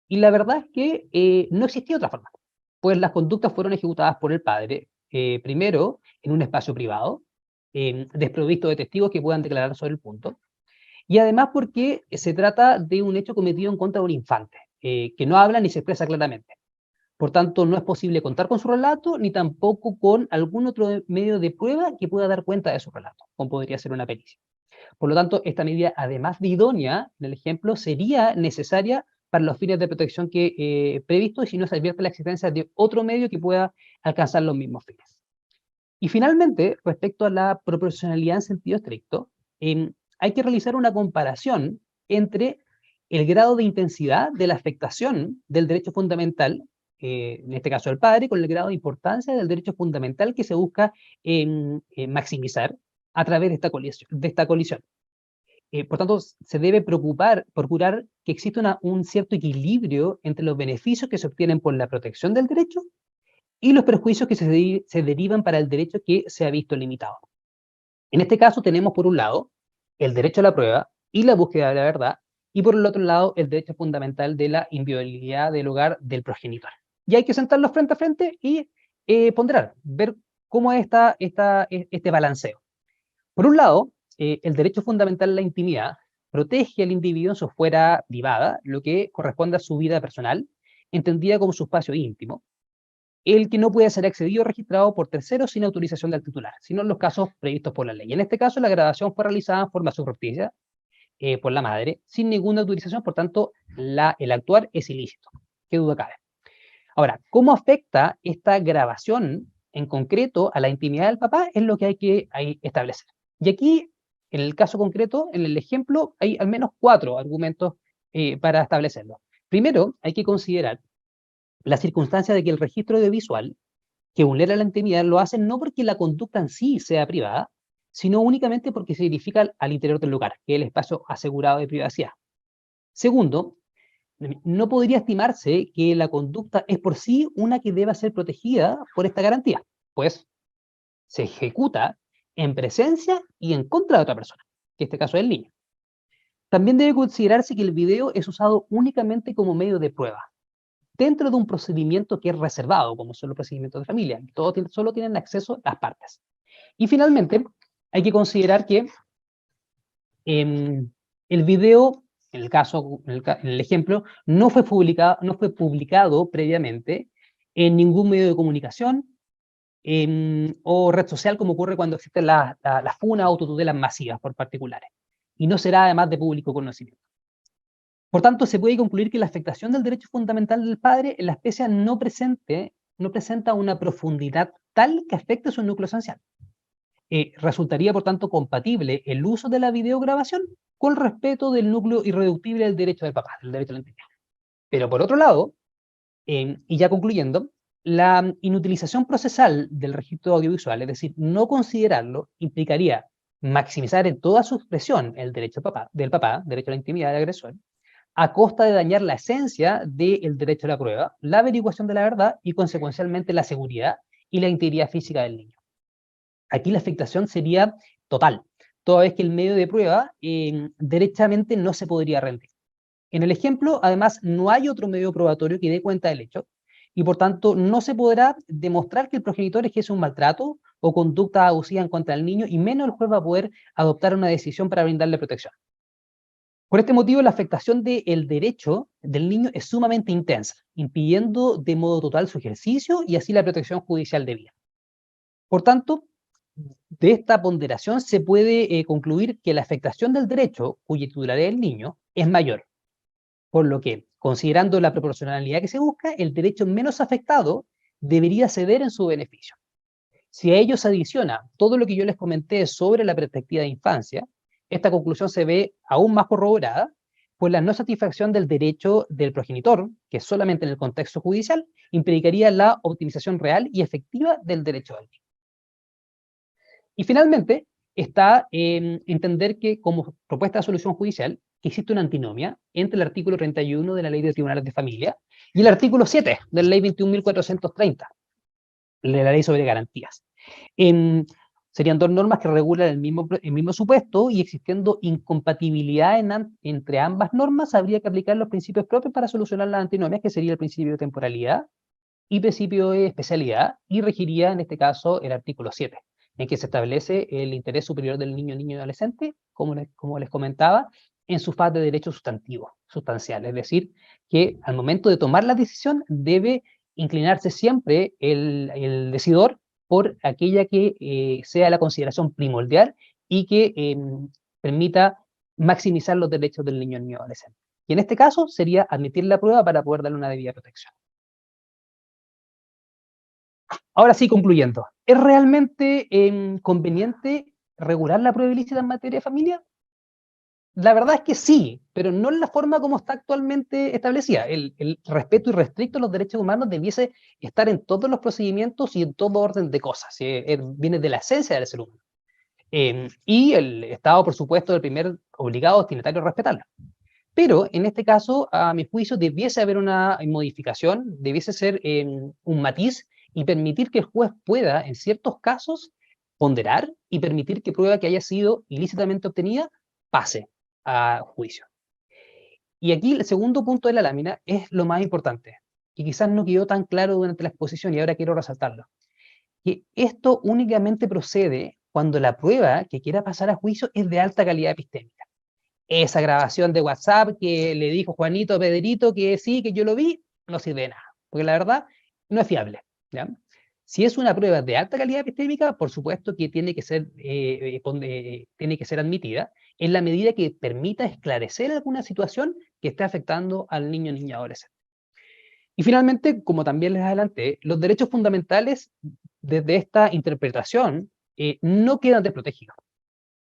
Y la verdad es que no existía otra forma, pues las conductas fueron ejecutadas por el padre, primero en un espacio privado, desprovisto de testigos que puedan declarar sobre el punto, y además porque se trata de un hecho cometido en contra de un infante, que no habla ni se expresa claramente. Por tanto, no es posible contar con su relato, ni tampoco con algún otro medio de prueba que pueda dar cuenta de su relato, como podría ser una pericia. Por lo tanto, esta medida, además de idónea, en el ejemplo, sería necesaria para los fines de protección que previstos, y si no se advierte la existencia de otro medio que pueda alcanzar los mismos fines. Y finalmente, respecto a la proporcionalidad en sentido estricto, hay que realizar una comparación entre el grado de intensidad de la afectación del derecho fundamental, en este caso el padre, con el grado de importancia del derecho fundamental que se busca maximizar a través de esta colisión. Por tanto, se debe procurar que exista un cierto equilibrio entre los beneficios que se obtienen por la protección del derecho y los perjuicios que se derivan para el derecho que se ha visto limitado. En este caso tenemos por un lado el derecho a la prueba y la búsqueda de la verdad, y por el otro lado el derecho fundamental de la inviolabilidad del hogar del progenitor. Y hay que sentarlos frente a frente y ponderar, ver cómo está este balanceo. Por un lado, el derecho fundamental a la intimidad protege al individuo en su esfera privada, lo que corresponde a su vida personal, entendida como su espacio íntimo, el que no puede ser accedido o registrado por terceros sin autorización del titular, sino en los casos previstos por la ley. En este caso, la grabación fue realizada en forma subrepticia por la madre, sin ninguna autorización, por tanto, el actuar es ilícito. ¿Qué duda cabe? Ahora, ¿cómo afecta esta grabación en concreto a la intimidad del papá? Es lo que hay que establecer. Y aquí, en el caso concreto, en el ejemplo, hay al menos 4 argumentos para establecerlo. Primero, hay que considerar la circunstancia de que el registro audiovisual que vulnera la intimidad lo hacen no porque la conducta en sí sea privada, sino únicamente porque se edifica al interior del lugar, que es el espacio asegurado de privacidad. Segundo, no podría estimarse que la conducta es por sí una que deba ser protegida por esta garantía, pues se ejecuta en presencia y en contra de otra persona, que en este caso es el niño. También debe considerarse que el video es usado únicamente como medio de prueba, dentro de un procedimiento que es reservado, como son los procedimientos de familia. Solo tienen acceso las partes. Y finalmente, hay que considerar que el video, en el ejemplo, no fue publicado previamente en ningún medio de comunicación o red social, como ocurre cuando existen las funas o autotutelas masivas por particulares. Y no será además de público conocimiento. Por tanto, se puede concluir que la afectación del derecho fundamental del padre en la especie no presenta una profundidad tal que afecte su núcleo esencial. Resultaría, por tanto, compatible el uso de la videograbación con el respeto del núcleo irreductible del derecho del papá, del derecho a la intimidad. Pero por otro lado, y ya concluyendo, la inutilización procesal del registro audiovisual, es decir, no considerarlo, implicaría maximizar en toda su expresión el derecho del papá, derecho a la intimidad del agresor, a costa de dañar la esencia del derecho a la prueba, la averiguación de la verdad y, consecuencialmente, la seguridad y la integridad física del niño. Aquí la afectación sería total, toda vez que el medio de prueba derechamente no se podría rendir. En el ejemplo, además, no hay otro medio probatorio que dé cuenta del hecho, y por tanto no se podrá demostrar que el progenitor ejerce un maltrato o conducta abusiva en contra del niño, y menos el juez va a poder adoptar una decisión para brindarle protección. Por este motivo, la afectación del derecho del niño es sumamente intensa, impidiendo de modo total su ejercicio y así la protección judicial debida. Por tanto, de esta ponderación se puede concluir que la afectación del derecho, cuya titularidad es el niño, es mayor. Por lo que, considerando la proporcionalidad que se busca, el derecho menos afectado debería ceder en su beneficio. Si a ello se adiciona todo lo que yo les comenté sobre la perspectiva de infancia, esta conclusión se ve aún más corroborada por la no satisfacción del derecho del progenitor, que solamente en el contexto judicial implicaría la optimización real y efectiva del derecho del niño. Y finalmente está entender que como propuesta de solución judicial existe una antinomia entre el artículo 31 de la Ley de Tribunales de Familia y el artículo 7 de la Ley 21.430, de la Ley sobre Garantías. Serían dos normas que regulan el mismo supuesto, y existiendo incompatibilidad entre ambas normas, habría que aplicar los principios propios para solucionar las antinomias, que sería el principio de temporalidad y principio de especialidad, y regiría en este caso el artículo 7, en que se establece el interés superior del niño, niño y adolescente, como les comentaba, en su faz de derecho sustantivo, sustancial, es decir, que al momento de tomar la decisión debe inclinarse siempre el decidor por aquella que sea la consideración primordial y que permita maximizar los derechos del niño, niño y adolescente. Y en este caso sería admitir la prueba para poder darle una debida protección. Ahora sí, concluyendo, ¿es realmente conveniente regular la prueba ilícita en materia de familia? La verdad es que sí, pero no en la forma como está actualmente establecida. El respeto irrestricto a los derechos humanos debiese estar en todos los procedimientos y en todo orden de cosas. Viene de la esencia del ser humano. Y el Estado, por supuesto, el primer obligado destinatario a respetarla. Pero en este caso, a mi juicio, debiese haber una modificación, debiese ser un matiz y permitir que el juez pueda, en ciertos casos, ponderar y permitir que prueba que haya sido ilícitamente obtenida pase a juicio. Y aquí el segundo punto de la lámina es lo más importante, que quizás no quedó tan claro durante la exposición y ahora quiero resaltarlo. Que esto únicamente procede cuando la prueba que quiera pasar a juicio es de alta calidad epistémica. Esa grabación de WhatsApp que le dijo Juanito a Pedrito que sí, que yo lo vi, no sirve de nada, porque la verdad no es fiable, ¿ya? Si es una prueba de alta calidad epistémica, por supuesto que tiene que ser admitida en la medida que permita esclarecer alguna situación que esté afectando al niño, niña, adolescente. Y finalmente, como también les adelanté, los derechos fundamentales desde esta interpretación no quedan desprotegidos.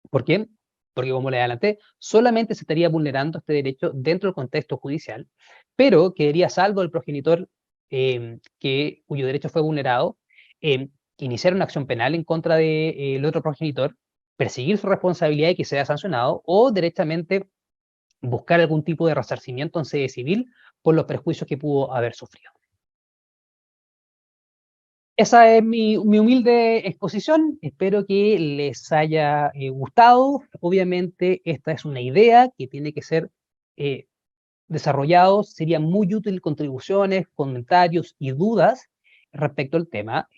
¿Por qué? Porque, como les adelanté, solamente se estaría vulnerando este derecho dentro del contexto judicial, pero quedaría salvo el progenitor cuyo derecho fue vulnerado, iniciar una acción penal en contra del otro progenitor, perseguir su responsabilidad y que sea sancionado, o directamente buscar algún tipo de resarcimiento en sede civil por los perjuicios que pudo haber sufrido. Esa es mi humilde exposición, espero que les haya gustado. Obviamente esta es una idea que tiene que ser desarrollado, sería muy útil contribuciones, comentarios y dudas respecto al tema.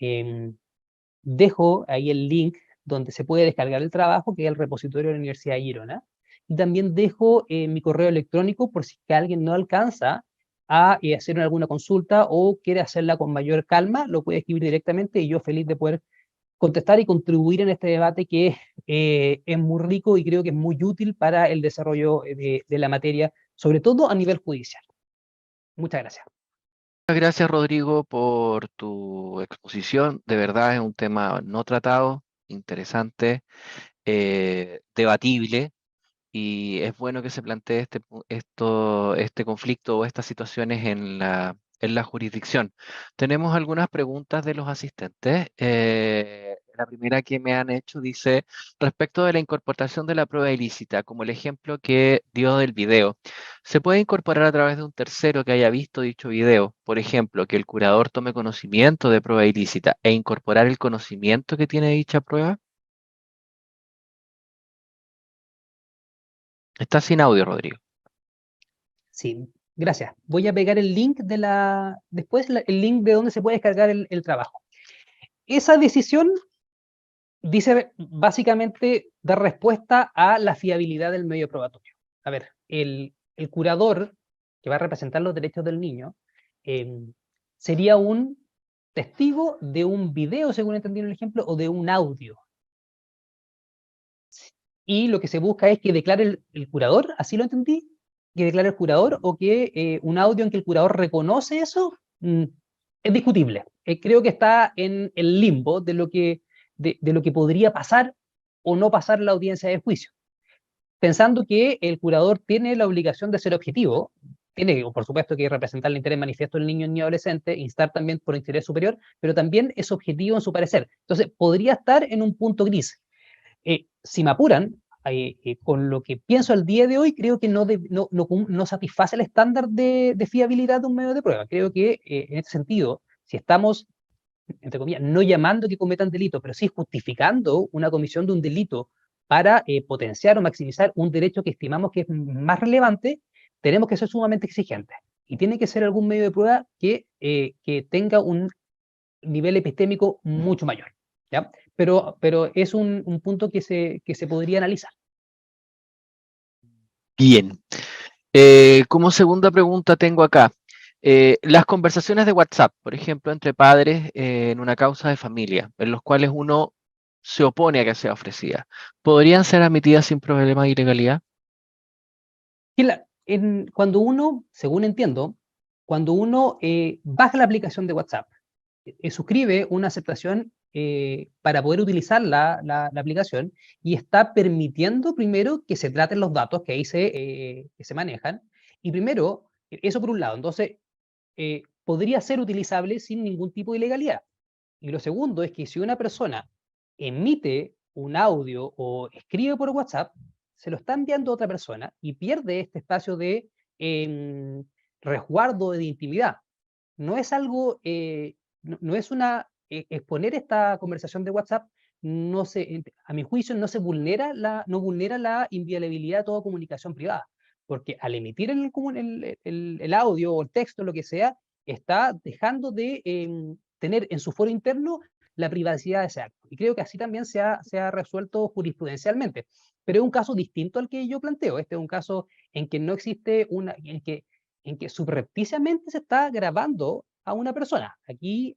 Dejo ahí el link donde se puede descargar el trabajo, que es el repositorio de la Universidad de Girona, y también dejo mi correo electrónico por si alguien no alcanza a hacer alguna consulta o quiere hacerla con mayor calma, lo puede escribir directamente y yo feliz de poder contestar y contribuir en este debate que es muy rico y creo que es muy útil para el desarrollo de la materia, sobre todo a nivel judicial. Muchas gracias. Muchas gracias, Rodrigo, por tu exposición. De verdad es un tema no tratado, interesante, debatible, y es bueno que se plantee este conflicto o estas situaciones en la jurisdicción. Tenemos algunas preguntas de los asistentes. La primera que me han hecho dice, respecto de la incorporación de la prueba ilícita, como el ejemplo que dio del video, ¿se puede incorporar a través de un tercero que haya visto dicho video? Por ejemplo, que el curador tome conocimiento de prueba ilícita e incorporar el conocimiento que tiene dicha prueba. Está sin audio, Rodrigo. Sí, gracias. Voy a pegar el link después el link de donde se puede descargar el trabajo. Esa decisión dice básicamente dar respuesta a la fiabilidad del medio probatorio. A ver, el curador que va a representar los derechos del niño sería un testigo de un video, según entendí en el ejemplo, o de un audio. Y lo que se busca es que declare el curador, así lo entendí, que declare el curador, o que un audio en que el curador reconoce eso, es discutible. Creo que está en el limbo de lo que podría pasar o no pasar en la audiencia de juicio. pensando que el curador tiene la obligación de ser objetivo, tiene, por supuesto, que representar el interés manifiesto del niño y adolescente, instar también por interés superior, pero también es objetivo en su parecer. Entonces, podría estar en un punto gris. Si me apuran, con lo que pienso al día de hoy, creo que no satisface el estándar de fiabilidad de un medio de prueba. Creo que, en este sentido, si estamos, entre comillas, no llamando que cometan delito, pero sí justificando una comisión de un delito para potenciar o maximizar un derecho que estimamos que es más relevante, tenemos que ser sumamente exigentes. Y tiene que ser algún medio de prueba que tenga un nivel epistémico mucho mayor, ¿ya? Pero es un punto que se podría analizar. Bien. Como segunda pregunta tengo acá, las conversaciones de WhatsApp, por ejemplo, entre padres en una causa de familia, en los cuales uno se opone a que sea ofrecida, ¿podrían ser admitidas sin problema de ilegalidad? Cuando uno, según entiendo, cuando uno baja la aplicación de WhatsApp, suscribe una aceptación para poder utilizar la aplicación y está permitiendo primero que se traten los datos que ahí que se manejan. Y primero, eso por un lado, entonces podría ser utilizable sin ningún tipo de ilegalidad. Y lo segundo es que si una persona emite un audio o escribe por WhatsApp, se lo está enviando a otra persona y pierde este espacio de resguardo de intimidad. No es algo, no es una, exponer esta conversación de WhatsApp, a mi juicio no vulnera la inviolabilidad de toda comunicación privada, porque al emitir el audio o el texto, lo que sea, está dejando de tener en su foro interno la privacidad de ese acto. Y creo que así también se ha resuelto jurisprudencialmente. Pero es un caso distinto al que yo planteo. Este es un caso en que no existe en que subrepticiamente se está grabando a una persona. Aquí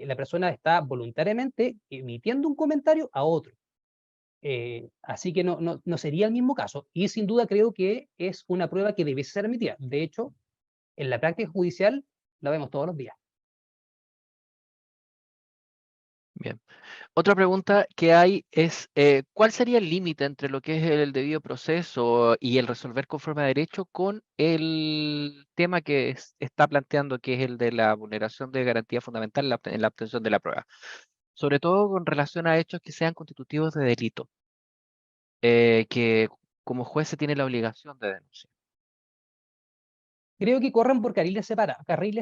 la persona está voluntariamente emitiendo un comentario a otro. Así que no sería el mismo caso. Y sin duda creo que es una prueba que debe ser emitida. De hecho, en la práctica judicial la vemos todos los días. Bien. Otra pregunta que hay es, ¿cuál sería el límite entre lo que es el debido proceso y el resolver conforme a derecho con el tema que está planteando, que es el de la vulneración de garantía fundamental en la obtención de la prueba? Sobre todo con relación a hechos que sean constitutivos de delito, que como juez se tiene la obligación de denunciar. Creo que corren por carriles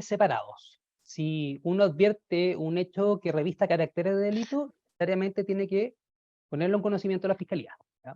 separados. Si uno advierte un hecho que revista caracteres de delito, necesariamente tiene que ponerlo en conocimiento de la Fiscalía, ¿ya?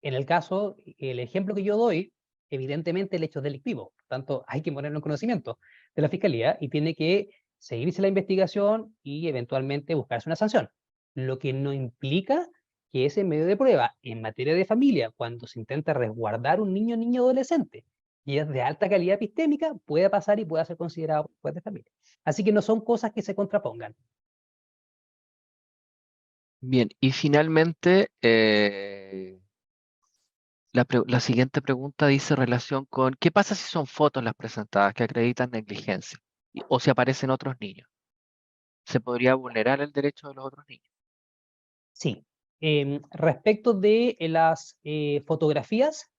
En el caso, el ejemplo que yo doy, evidentemente el hecho es delictivo, por tanto hay que ponerlo en conocimiento de la Fiscalía y tiene que seguirse la investigación y eventualmente buscarse una sanción. Lo que no implica que ese medio de prueba en materia de familia, cuando se intenta resguardar un niño o niña adolescente y es de alta calidad epistémica, pueda pasar y pueda ser considerado juez de familia. Así que no son cosas que se contrapongan. Bien, y finalmente, la siguiente pregunta dice relación con, ¿qué pasa si son fotos las presentadas que acreditan negligencia? O si aparecen otros niños. ¿Se podría vulnerar el derecho de los otros niños? Sí. Respecto de las fotografías,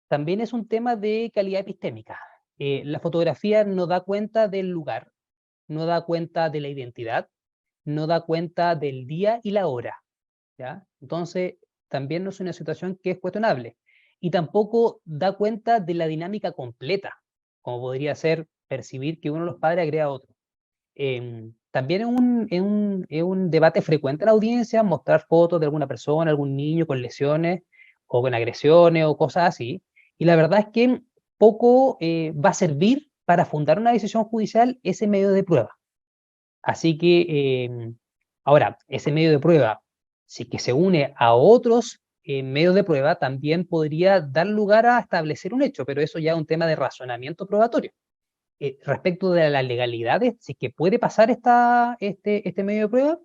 también es un tema de calidad epistémica. La fotografía no da cuenta del lugar, no da cuenta de la identidad, no da cuenta del día y la hora, ¿ya? Entonces, también no es una situación que es cuestionable. Y tampoco da cuenta de la dinámica completa, como podría ser percibir que uno de los padres agrega a otro. También es un debate frecuente en la audiencia mostrar fotos de alguna persona, algún niño con lesiones o con agresiones o cosas así. Y la verdad es que poco va a servir para fundar una decisión judicial ese medio de prueba. Así que, ahora, ese medio de prueba, si que se une a otros medios de prueba, también podría dar lugar a establecer un hecho, pero eso ya es un tema de razonamiento probatorio. Respecto de las legalidades, si que puede pasar este medio de prueba,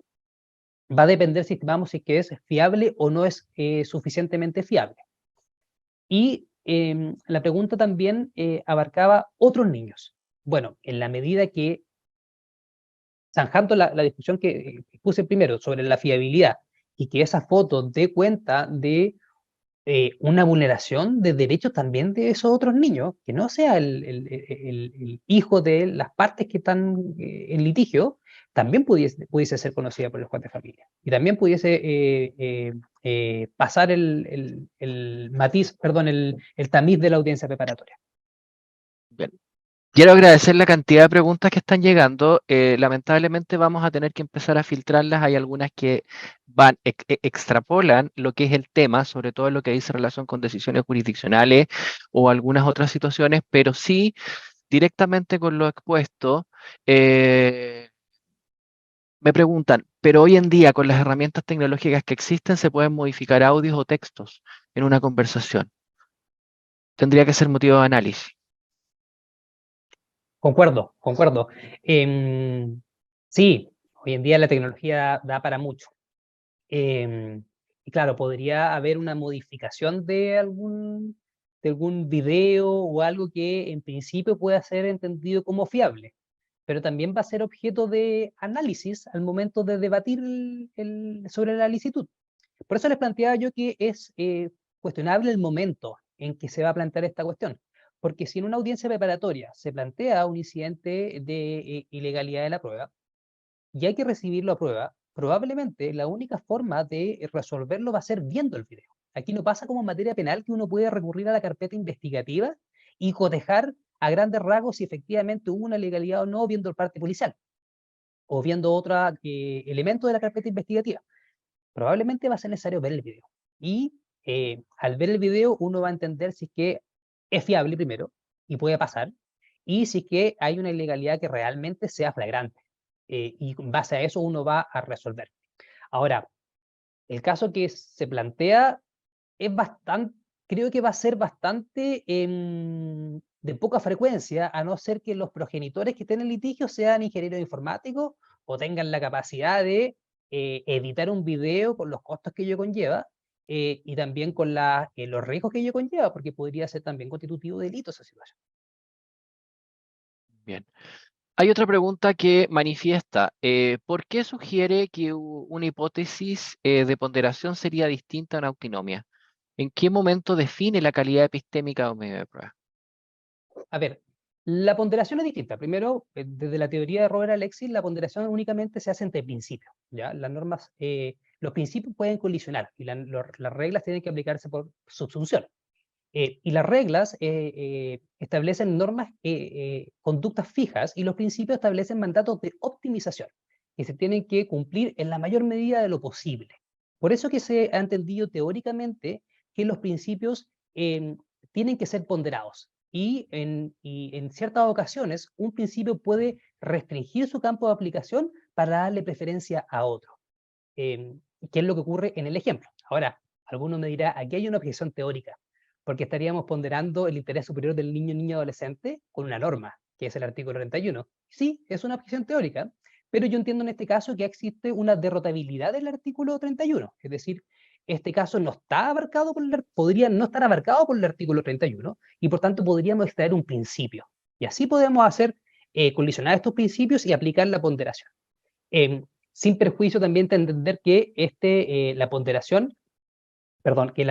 va a depender si estimamos si que es fiable o no es suficientemente fiable. Y la pregunta también abarcaba otros niños. Bueno, en la medida que, zanjando la discusión que puse primero sobre la fiabilidad y que esa foto dé cuenta de una vulneración de derechos también de esos otros niños, que no sea el hijo de las partes que están en litigio, también pudiese ser conocida por el juez de familia. Y también pudiese pasar el matiz, perdón, el tamiz de la audiencia preparatoria. Bien. Quiero agradecer la cantidad de preguntas que están llegando. Lamentablemente vamos a tener que empezar a filtrarlas. Hay algunas que extrapolan lo que es el tema, sobre todo en lo que dice relación con decisiones jurisdiccionales o algunas otras situaciones, pero sí directamente con lo expuesto. Me preguntan, pero hoy en día con las herramientas tecnológicas que existen se pueden modificar audios o textos en una conversación. Tendría que ser motivo de análisis. Concuerdo, concuerdo. Sí, hoy en día la tecnología da para mucho. Y claro, podría haber una modificación de algún video o algo que en principio pueda ser entendido como fiable, pero también va a ser objeto de análisis al momento de debatir sobre la licitud. Por eso les planteaba yo que es cuestionable el momento en que se va a plantear esta cuestión, porque si en una audiencia preparatoria se plantea un incidente de ilegalidad de la prueba, y hay que recibirlo a prueba, probablemente la única forma de resolverlo va a ser viendo el video. Aquí no pasa como en materia penal que uno puede recurrir a la carpeta investigativa y cotejar a grandes rasgos si efectivamente hubo una ilegalidad o no viendo el parte policial o viendo otro elemento de la carpeta investigativa. Probablemente va a ser necesario ver el video. Y al ver el video uno va a entender si es que es fiable primero y puede pasar, y si es que hay una ilegalidad que realmente sea flagrante. Y en base a eso uno va a resolver. Ahora, el caso que se plantea es bastante, creo que va a ser bastante de poca frecuencia, a no ser que los progenitores que estén en litigio sean ingenieros informáticos o tengan la capacidad de editar un video con los costos que ello conlleva y también con los riesgos que ello conlleva, porque podría ser también constitutivo de delito esa situación. Bien. Hay otra pregunta que manifiesta, ¿por qué sugiere que una hipótesis de ponderación sería distinta a una autonomía? ¿En qué momento define la calidad epistémica de un medio de prueba? A ver, la ponderación es distinta. Primero, desde la teoría de Robert Alexis, la ponderación únicamente se hace entre principios. ¿Ya? Las normas, los principios pueden colisionar y las reglas tienen que aplicarse por subsunción. Y las reglas establecen normas, conductas fijas, y los principios establecen mandatos de optimización que se tienen que cumplir en la mayor medida de lo posible. Por eso que se ha entendido teóricamente que los principios tienen que ser ponderados. Y en ciertas ocasiones un principio puede restringir su campo de aplicación para darle preferencia a otro. ¿Qué es lo que ocurre en el ejemplo? Ahora, alguno me dirá, aquí hay una objeción teórica, porque estaríamos ponderando el interés superior del niño adolescente con una norma, que es el artículo 31. Sí, es una objeción teórica, pero yo entiendo en este caso que existe una derrotabilidad del artículo 31, es decir, este caso no está abarcado podría no estar abarcado por el artículo 31 y por tanto podríamos extraer un principio. Y así podemos hacer colisionar estos principios y aplicar la ponderación. Sin perjuicio también de entender que la ponderación, perdón, que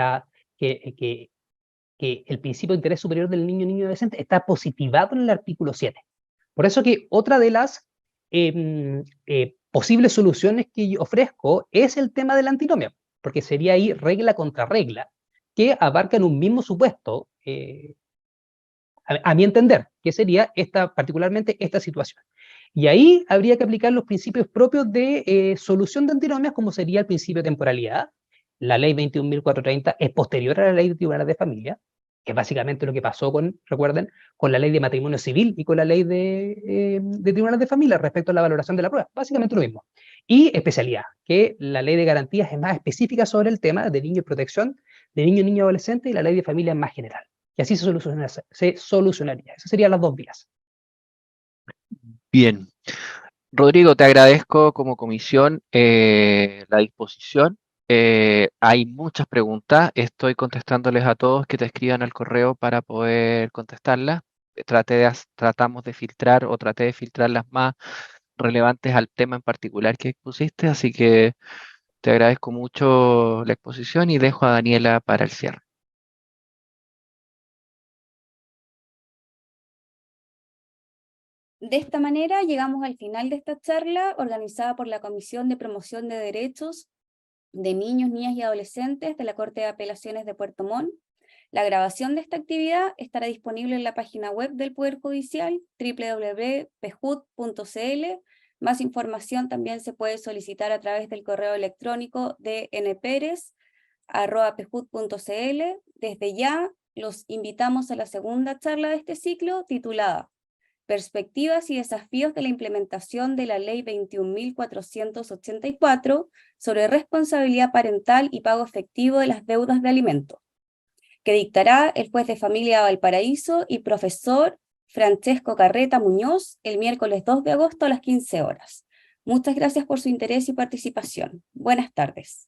el principio de interés superior del niño adolescente está positivado en el artículo 7. Por eso que otra de las posibles soluciones que yo ofrezco es el tema de la antinomia, porque sería ahí regla contra regla, que abarcan un mismo supuesto, a mi entender, que sería particularmente esta situación. Y ahí habría que aplicar los principios propios de solución de antinomias, como sería el principio de temporalidad. La ley 21.430 es posterior a la ley de tribunales de familia, que es básicamente lo que pasó recuerden, con la ley de matrimonio civil y con la ley de tribunales de familia respecto a la valoración de la prueba. Básicamente lo mismo. Y especialidad, que la ley de garantías es más específica sobre el tema de niño y protección, de niño adolescente, y la ley de familia es más general. Y así se solucionaría. Esas serían las dos vías. Bien. Rodrigo, te agradezco como comisión la disposición. Hay muchas preguntas. Estoy contestándoles a todos que te escriban al correo para poder contestarlas. Tratamos de filtrar o traté de filtrar las más relevantes al tema en particular que expusiste, así que te agradezco mucho la exposición y dejo a Daniela para el cierre. De esta manera llegamos al final de esta charla organizada por la Comisión de Promoción de Derechos de Niños, Niñas y Adolescentes de la Corte de Apelaciones de Puerto Montt. La grabación de esta actividad estará disponible en la página web del Poder Judicial, www.pjud.cl. Más información también se puede solicitar a través del correo electrónico de nperez@pjud.cl. Desde ya los invitamos a la segunda charla de este ciclo titulada Perspectivas y desafíos de la implementación de la Ley 21.484 sobre responsabilidad parental y pago efectivo de las deudas de alimentos, que dictará el juez de familia de Valparaíso y profesor Francesco Carreta Muñoz el miércoles 2 de agosto a las 15 horas. Muchas gracias por su interés y participación. Buenas tardes.